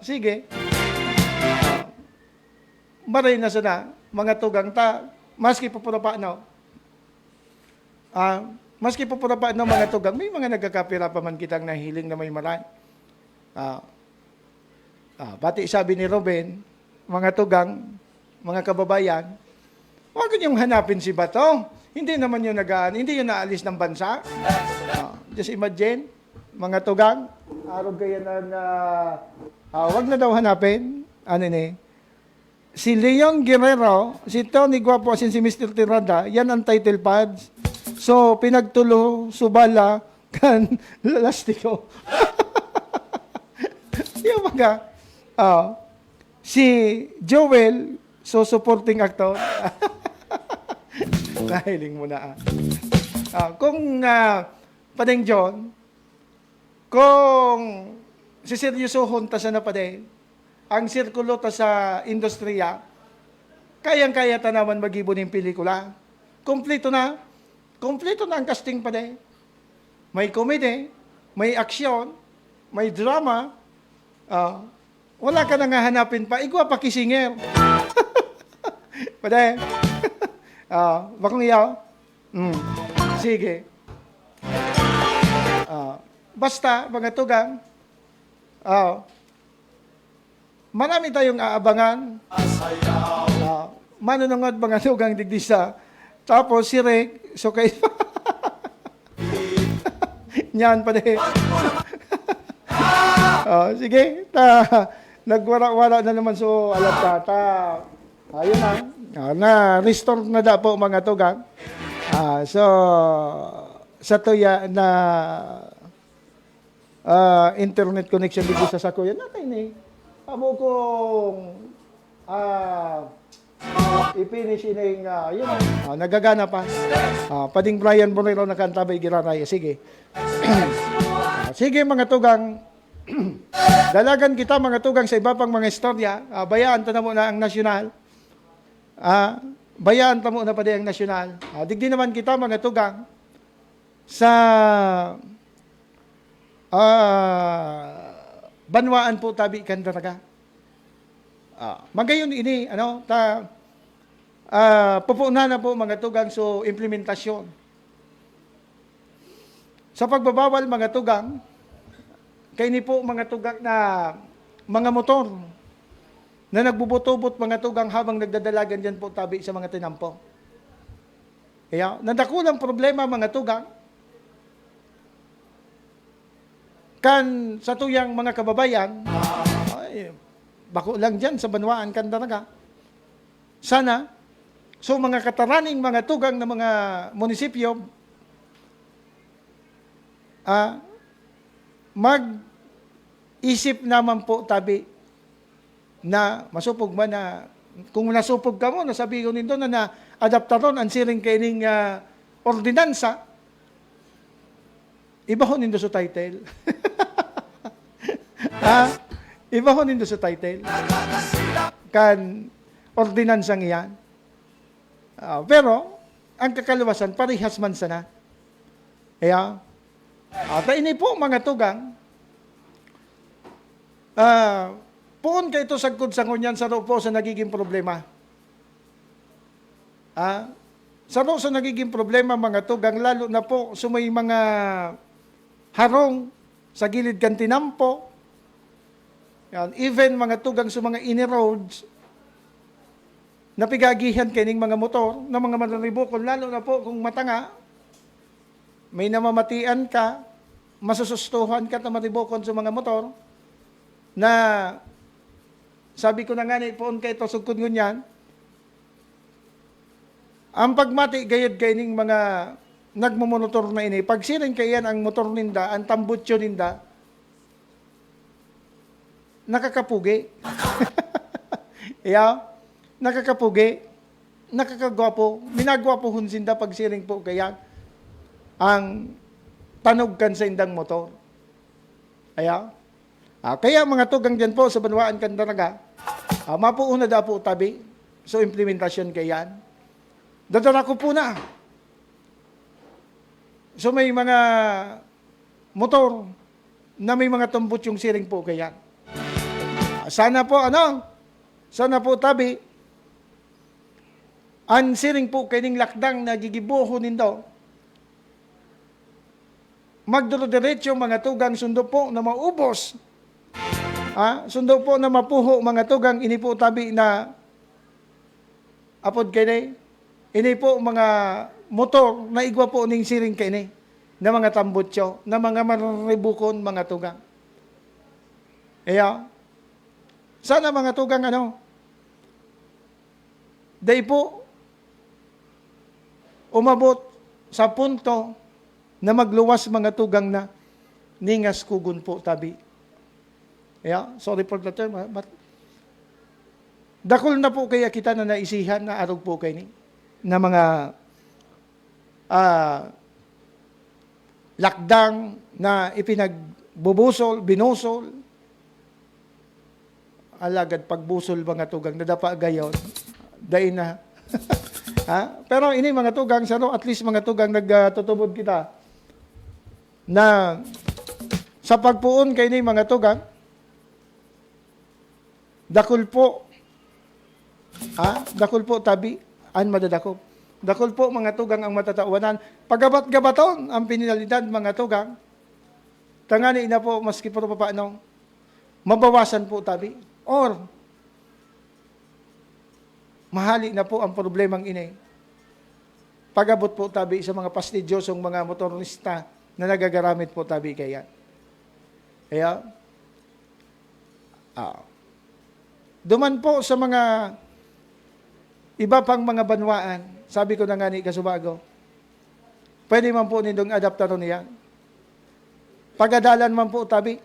Sige. Maray na sana, mga tugang ta, maski po pura pa, no? Maski po pura pa, no, mga tugang, may mga nagkakapira pa man kitang nahiling na may maray. Pati sabi ni Ruben, mga tugang, mga kababayan, huwag niyong hanapin si Bato. Hindi naman yung hindi yung naalis ng bansa. Just imagine, mga tugang, araw kaya na huwag na daw hanapin. Ano ni? Si Leon Guerrero, si Tony Guapo, si Mr. Tirada, yan ang title pads. So, pinagtulo, subala, kan, lastiko. Yung mga, si Joel, so supporting actor. Nahiling mo na. Kung padeng John, kung siseryosohon ta sa napadeng, ang sirkulo ta sa industriya, kayang-kaya ta naman mag-ibon ng pelikula. Kompleto na ang casting padeng. May comedy, may aksyon, may drama, wala ka nang hanapin pa, igwa pa kisinger. Padeng. Bakong iyaw? Sige. Basta, mga tugang, marami tayong aabangan. Manunungod mga tugang digdisa. Tapos si Rick, so kay... Nyan pa din. Sige, nagwara-wara na naman so alam ta. Ayun na. Na-restore na da po mga tugang. So, sa tuya na internet connection dito sa sakuya natin eh. Amo kong i-finish ining yun nagagana pa. Pading Brian Bonero na kantabay giraraya. Sige. Sige mga tugang. Dalagan kita mga tugang sa iba pang mga istorya. Bayaan ta na mo na ang nasyonal. Bayaan ta mo na pa ang nasyonal. Digdi naman kita mga tugang sa banwaan po tabi kan talaga. Magayon ini pupunan na po mga tugang so implementasyon. Sa pagbabawal mga tugang, kay ni po mga tugang na mga motor na nagbubutubot mga tugang habang nagdadalagan dyan po tabi sa mga tinampo. Kaya, nandakulang problema mga tugang, kan sa tuyang mga kababayan, bako lang dyan sa banwaan kan talaga. Sana, so mga kataraning mga tugang na mga munisipyo, mag-isip naman po tabi na masupog man na kung nasupog ka mo, nasabi ko nito na adaptaron ang siring kaining ordinansa, ibahon nindo sa title. Ibahon nindo sa title. Kan ordinansang iyan. Pero, ang kakalawasan, parehas man sana. Kaya, ini po mga tugang, puon ka ito sagkod sa ngunyan sa po sa nagiging problema. Sa sa nagiging problema mga tugang, lalo na po sa may mga harong sa gilid kan tinampo. Yan, even mga tugang sa mga ini roads, napigagihan kining mga motor na mga manaribukon, lalo na po kung matanga, may namamatian ka, masusustuhan ka na maribukon sa mga motor, na sabi ko na nga na ipoon kayo sugkod ngunyan, ang pagmati gayad kaining mga nagmumotor na ini, pag siring kayan ang motor ninda, ang tambutso ninda, nakakapugi. Nakakapugi, nakakagwapo, minagwapo hunsinda pag siring po kayan ang tanugkan sa indang motor. Kaya mga tugang dyan po sa Banwaan Candaraga, mapuuna da po tabi. So implementasyon kayan. Dadala ko po na. So may mga motor na may mga tumbot yung siring po kayan. Sana po tabi, ang siring po kayong lakdang na gigibuho nindo, magduro-diretso mga tugang sundo po na maubos. Sundo po na mapuho mga tugang ini po tabi na apod kini. Ini po mga motor na igwa po ning siring kini na mga tambutso, na mga maribukon mga tugang. Sana mga tugang day po umabot sa punto na magluwas mga tugang na ningas kugun po tabi. Sorry for the term, but dakol na po kaya kita na naisihan na arog po kayo na mga lakdang na ipinagbubusol, binusol, alagad pagbusol mga tugang, nadapa gayon, dain na. Pero ini mga tugang, at least mga tugang nagtutubod kita na sa pagpuon kayo ni mga tugang, dakol po tabi, madadakop. Dakol po mga tugang ang matatawanan. Pagabat-gabaton ang pinalidad mga tugang. Tangani na po maski po paano, mabawasan po tabi. Or, mahali na po ang problemang ini. Pagabot po tabi sa mga pastidyosong mga motorista na nagagaramit po tabi kaya. Duman po sa mga iba pang mga banwaan, sabi ko na nga ni Kasubago, pwede man po nindong adaptaron niyan. Pag-adalan man po tabi.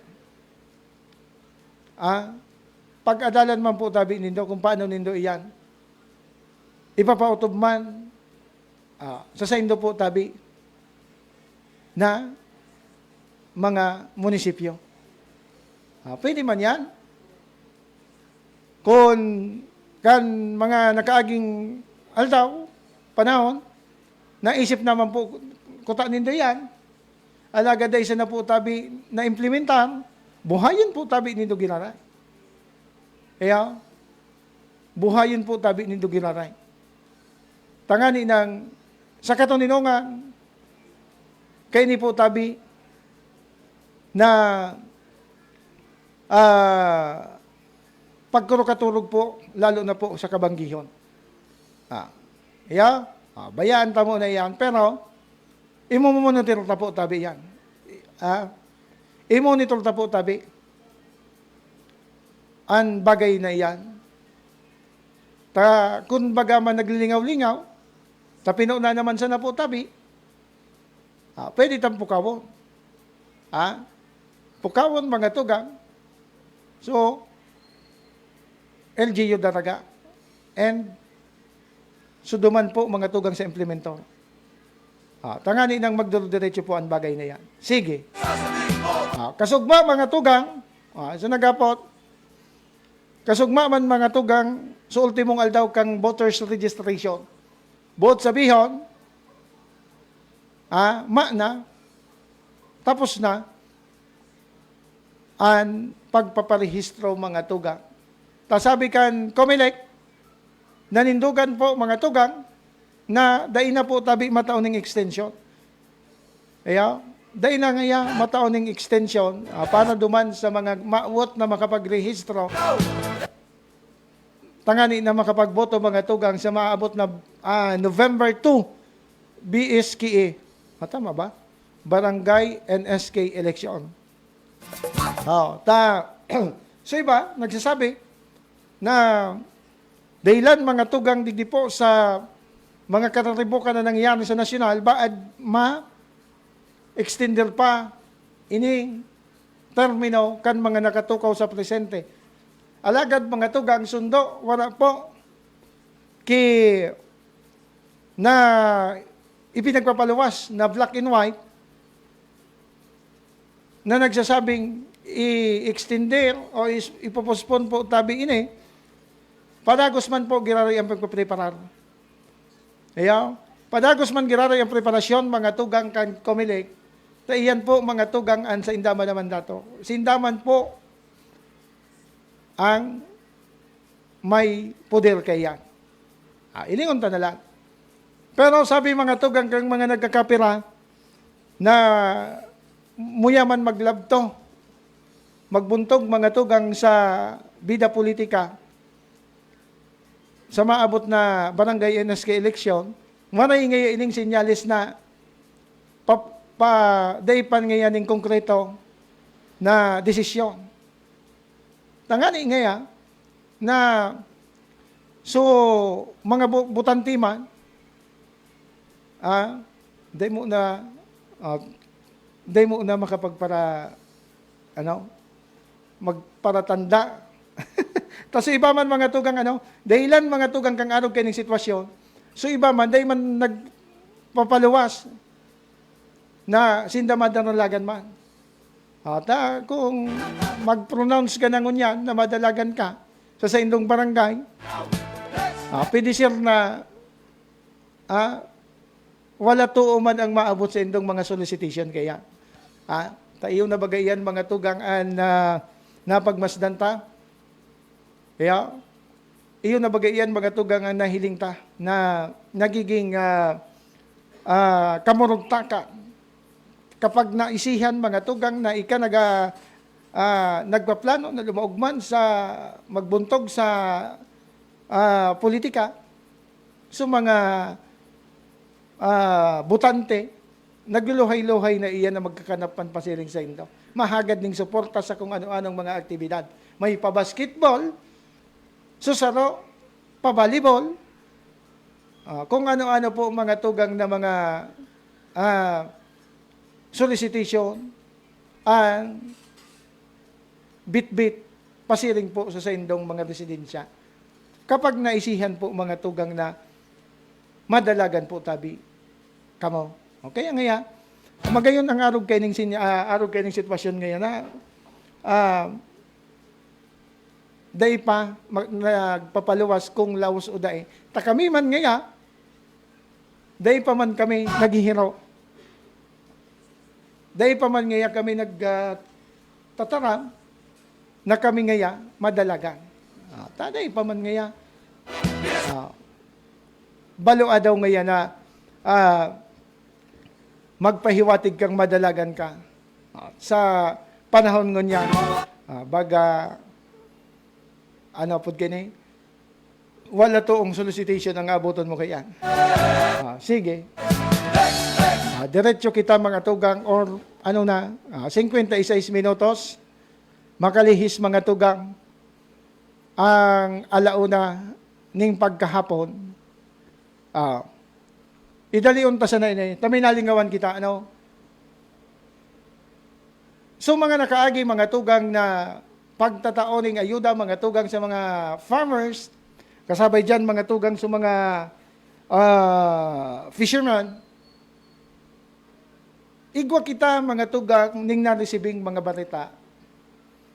Pag-adalan man po tabi nindo kung paano nindo iyan. Ipapautob man sa saindo po tabi na mga munisipyo. Pwede man yan. Kung kan mga nakaaging aldaw, panahon, naisip naman po, kuta nindo yan, alaga day sa na po tabi na implementan, buhayin po tabi nindo ginaray. Buhayin po tabi nindo ginaray. Tangani ng sa katuninongan, kay ni po tabi na pagkurukaturog po, lalo na po sa kabanggihon. Bayaan tamo na yan, pero imumonitor ta po tabi yan. I-monitor ta po tabi ang bagay na yan. Kung baga man naglilingaw-lingaw, tapino na naman sa na po tabi, pwede tang pukawon. Pukawon mga tugang. So, LGU daraga. And, suduman po mga tugang sa implementor. Tangani nang magduro-diretso po ang bagay na yan. Sige. Kasugma mga tugang, sa nagapot, kasugma man mga tugang, sa ultimong aldaw kang voters registration. Both sabihon, tapos na, ang pagpaparehistro mga tugang. Sabi kan Comelec, nanindugan po mga tugang na dain na po tabi matauning extension. Dain na nga matauning extension para duman sa mga maawot na makapagrehistro. Tangani na makapagboto mga tugang sa maabot na November 2 BSKE. Tama ba? Barangay NSK election. So iba, nagsasabi na dahilan mga tugang digdi po sa mga kataribukan na nangyayari sa nasyonal, baad ma-extender pa ini termino kan mga nakatukaw sa presente. Alagad mga tugang sundo, wala po na ipinagpapaluwas na black and white, na nagsasabing i-extender o ipopospon po tabi ini, padagos man po giraray ang pagpapreparar. Ayaw, padagos man giraray ang preparasyon, mga tugang kan Comelec, iyan po mga tugang an sa indaman naman dato. Sa indaman po ang may poder kaya. Ilingon ta na lang. Pero sabi mga tugang kang mga nagkakapira na muyaman maglabto, magbuntog mga tugang sa bida politika sa maabot na barangay NSK election, maray ngayon ining sinyalis na daypan ngayon ng konkreto na desisyon. Tangani ngayon na so mga butanti man, day mo na makapagpara magparatanda. Tapos iba man mga tugang dahilan mga tugang kang arog kay ning sitwasyon. So iba man day man nagpapaluwas na sindamadan lagan man. Kung mag-pronounce ka ng unyan na madalagan ka sa indong barangay, pwede sir na wala to man ang maabot sa indong mga solicitation kaya. Tayo na bagayan mga tugang na napagmasdan ta. Kaya, iyo na bagayan mga tugang ang nahiling ta na nagiging kamurugta ka. Kapag naisihan mga tugang na ika nagpaplano na lumaugman sa magbuntog sa politika, so mga butante, nagluluhay-luhay na iyan na magkakanapan pasiring sa indo. Mahagad ning suporta sa kung ano-anong mga aktibidad. May pa-basketball, susaro, pa-volleyball, kung ano-ano po mga tugang na mga solicitation, ang bit-bit, pasiring po sa indong mga residensya. Kapag naisihan po mga tugang na madalagan po tabi kamo. Okay, ngaya magayon ang arog kay ning sitwasyon ngayon na day pa nagpapaluwas kung laos o dae. Ta kami man ngaya day pa man kami naghihiro. Day pa man ngaya kami tataram na kami ngaya madalagan. Taday pa man ngaya balo daw ngayon na magpahiwatig kang madalagan ka sa panahon ngunyan baga pud kini wala toong solicitation ang abuton mo kayan. Sige. Diretso kita mga tugang or 56 minutos makalihis mga tugang ang alauna ning pagkahapon. Idalion ta sa na inay. Taminalingawan kita, So mga nakaagi, mga tugang na pagtataoning ayuda, mga tugang sa mga farmers, kasabay dyan mga tugang sa mga fishermen, igwa kita mga tugang ning naresibing mga barita,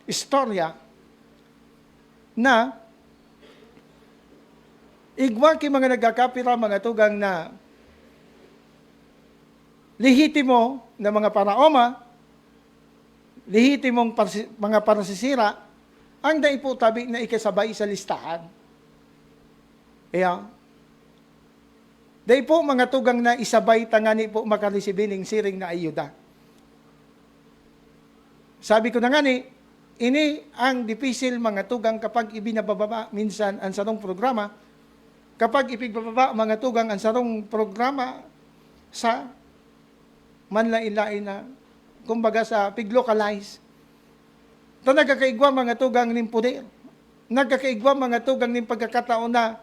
istorya, na igwa ki mga nagkakapira, mga tugang na lihitimo na mga paraoma, lihitimong mga parasisira, ang daipo tabi na ikasabay sa listahan. Kaya, daipo mga tugang na isabay tangani po makaresibining siring na ayuda. Sabi ko na ngani, ini ang dipisil mga tugang kapag ibinababa minsan ang sarong programa, kapag ipigbababa mga tugang ang sarong programa sa manlain-lain na, kumbaga sa piglocalize. Ito nagkakaigwa mga tugang ng poder. Nagkakaigwa mga tugang ng pagkakataon na,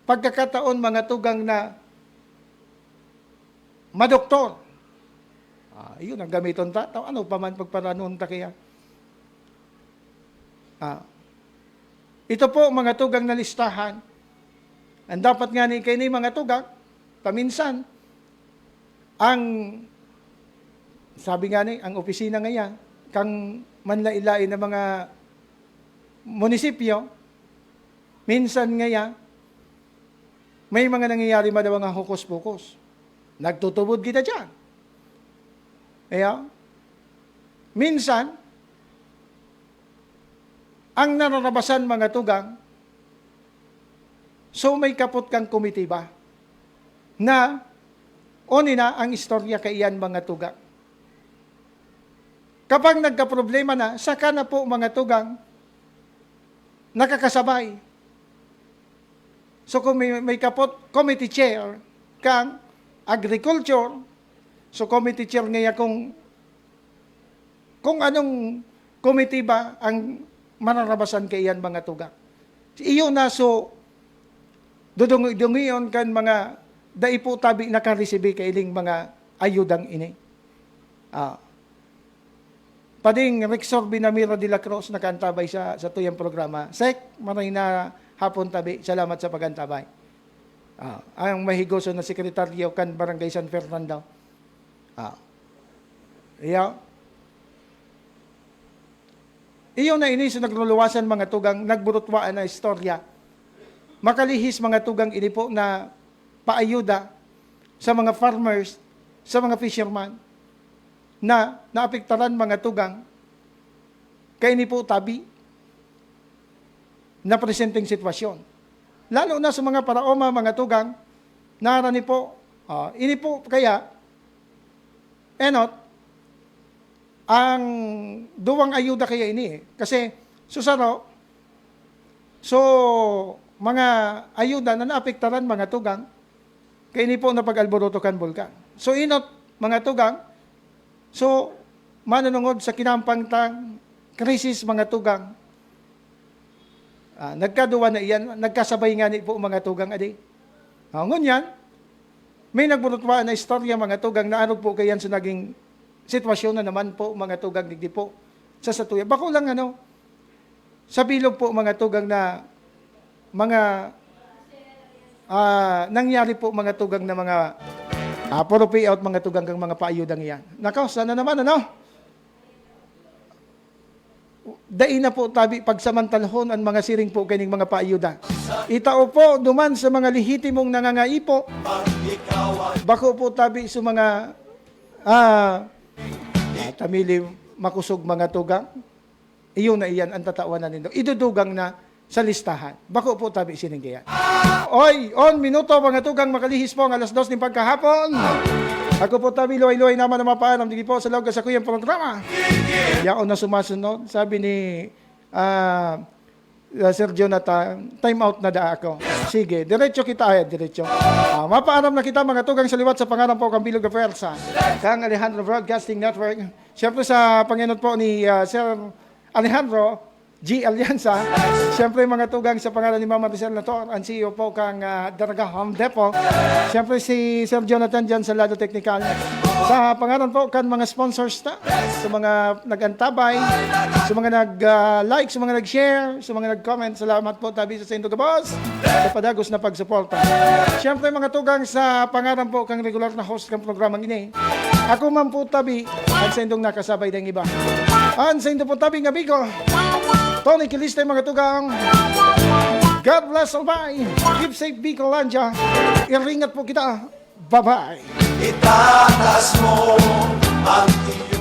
pagkakataon mga tugang na madoktor. Yun ang gamiton ta. Ano pa man pagparanon ta kaya. Ito po mga tugang na listahan. Ang dapat nga ni kayo ni mga tugang, paminsan, ang sabi nga ni, ang opisina ngayon, kang manlailain ng mga munisipyo, minsan ngayon, may mga nangyayari madaw nga hukos-pukos. Nagtutubod kita dyan. Kaya, minsan, ang nararabasan mga tugang, so may kapot kang komitiba na oni na ang istorya kaiyan mga tugang. Kapag nagka-problema na, saka na po mga tugang, nakakasabay. So kung may kapot committee chair, kang agriculture, so committee chair ngayon kung anong committee ba ang manarabasan kaiyan mga tugang. Iyo na so, dudungiyon kan mga daipo tabi nakaresibi kailing mga ayudang ini. Pading Rexor Binamiro de la Cruz nakantabay sa tuyang programa. Sek, maray na hapon tabi. Salamat sa pagantabay. Ang mahigoso na sekretaryo kan Barangay San Fernando. Iyo na ini sa nagluluwasan mga tugang, nagburutwaan na istorya. Makalihis mga tugang ini po na paayuda sa mga farmers, sa mga fisherman, na naapektaran mga tugang, kaya ini po tabi na presenteng sitwasyon. Lalo na sa mga paraoma, mga tugang, narani po, ini po kaya, ang duwang ayuda kaya ini kasi susaro, so mga ayuda na naapektaran mga tugang, kaya ini po napag-alboroto kan bulkan. So inot mga tugang, so manunungod sa kinampangtang krisis mga tugang, nagkaduwa na iyan, nagkasabay nga ni po mga tugang adi. Ngunyan, may nagburutwaan na istorya mga tugang na ano po kayan sa naging sitwasyon na naman po mga tugang digdi po sa satuya. Bako lang sa bilog po mga tugang na mga nangyari po mga tugang na mga puro payout mga tugang kang mga paayudang iyan. Nakaw, sana naman Dai na po tabi pagsamantalhon ang mga siring po kaning mga paayuda. Itao po duman sa mga lihitimong nangangaipo. Bako po tabi sa mga tamili makusog mga tugang. Iyon na iyan ang tatawanan nito. Idudugang na sa listahan. Bako po tabi sininggayan. Oy, minuto mga tugang makalihis po ang 2:00 ng pagkahapon. Ako po tabi luway-luway naman na mapaalam digi po sa loob sa kuyang programa. Yaon na sumasunod. Sabi ni Sir Jonathan, time out na da ako. Sige, diretso kita diretso. Mapaalam na kita mga tugang sa liwat sa pangalan po kang Bilog Afersa. Kang Alejandro Broadcasting Network. Siyempre sa Panginoon po ni Sir Alejandro G. Alianza. Siyempre mga tugang sa pangalan ni Mama Rizal Nator, ang CEO po kang Daraga Home Depot. Siyempre si Sir Jonathan dyan sa Lado Technical. Sa pangalan po kan mga sponsors na, sa mga nag-antabay, sa mga nag-like, sa mga nag-share, sa mga nag-comment. Salamat po tabi sa Saint Boss sa padagos na pagsuporta. Siyempre mga tugang sa pangalan po kang regular na host ng programang ini. Ako man po tabi, ang sa indong nakasabay ng iba. Ang sa indong po tabi nga bigo. Tony Kiliste mga tugang. God bless all bye. Keep safe Bicolandia. Iringat po kita. Bye-bye. Itatas mo ang iyong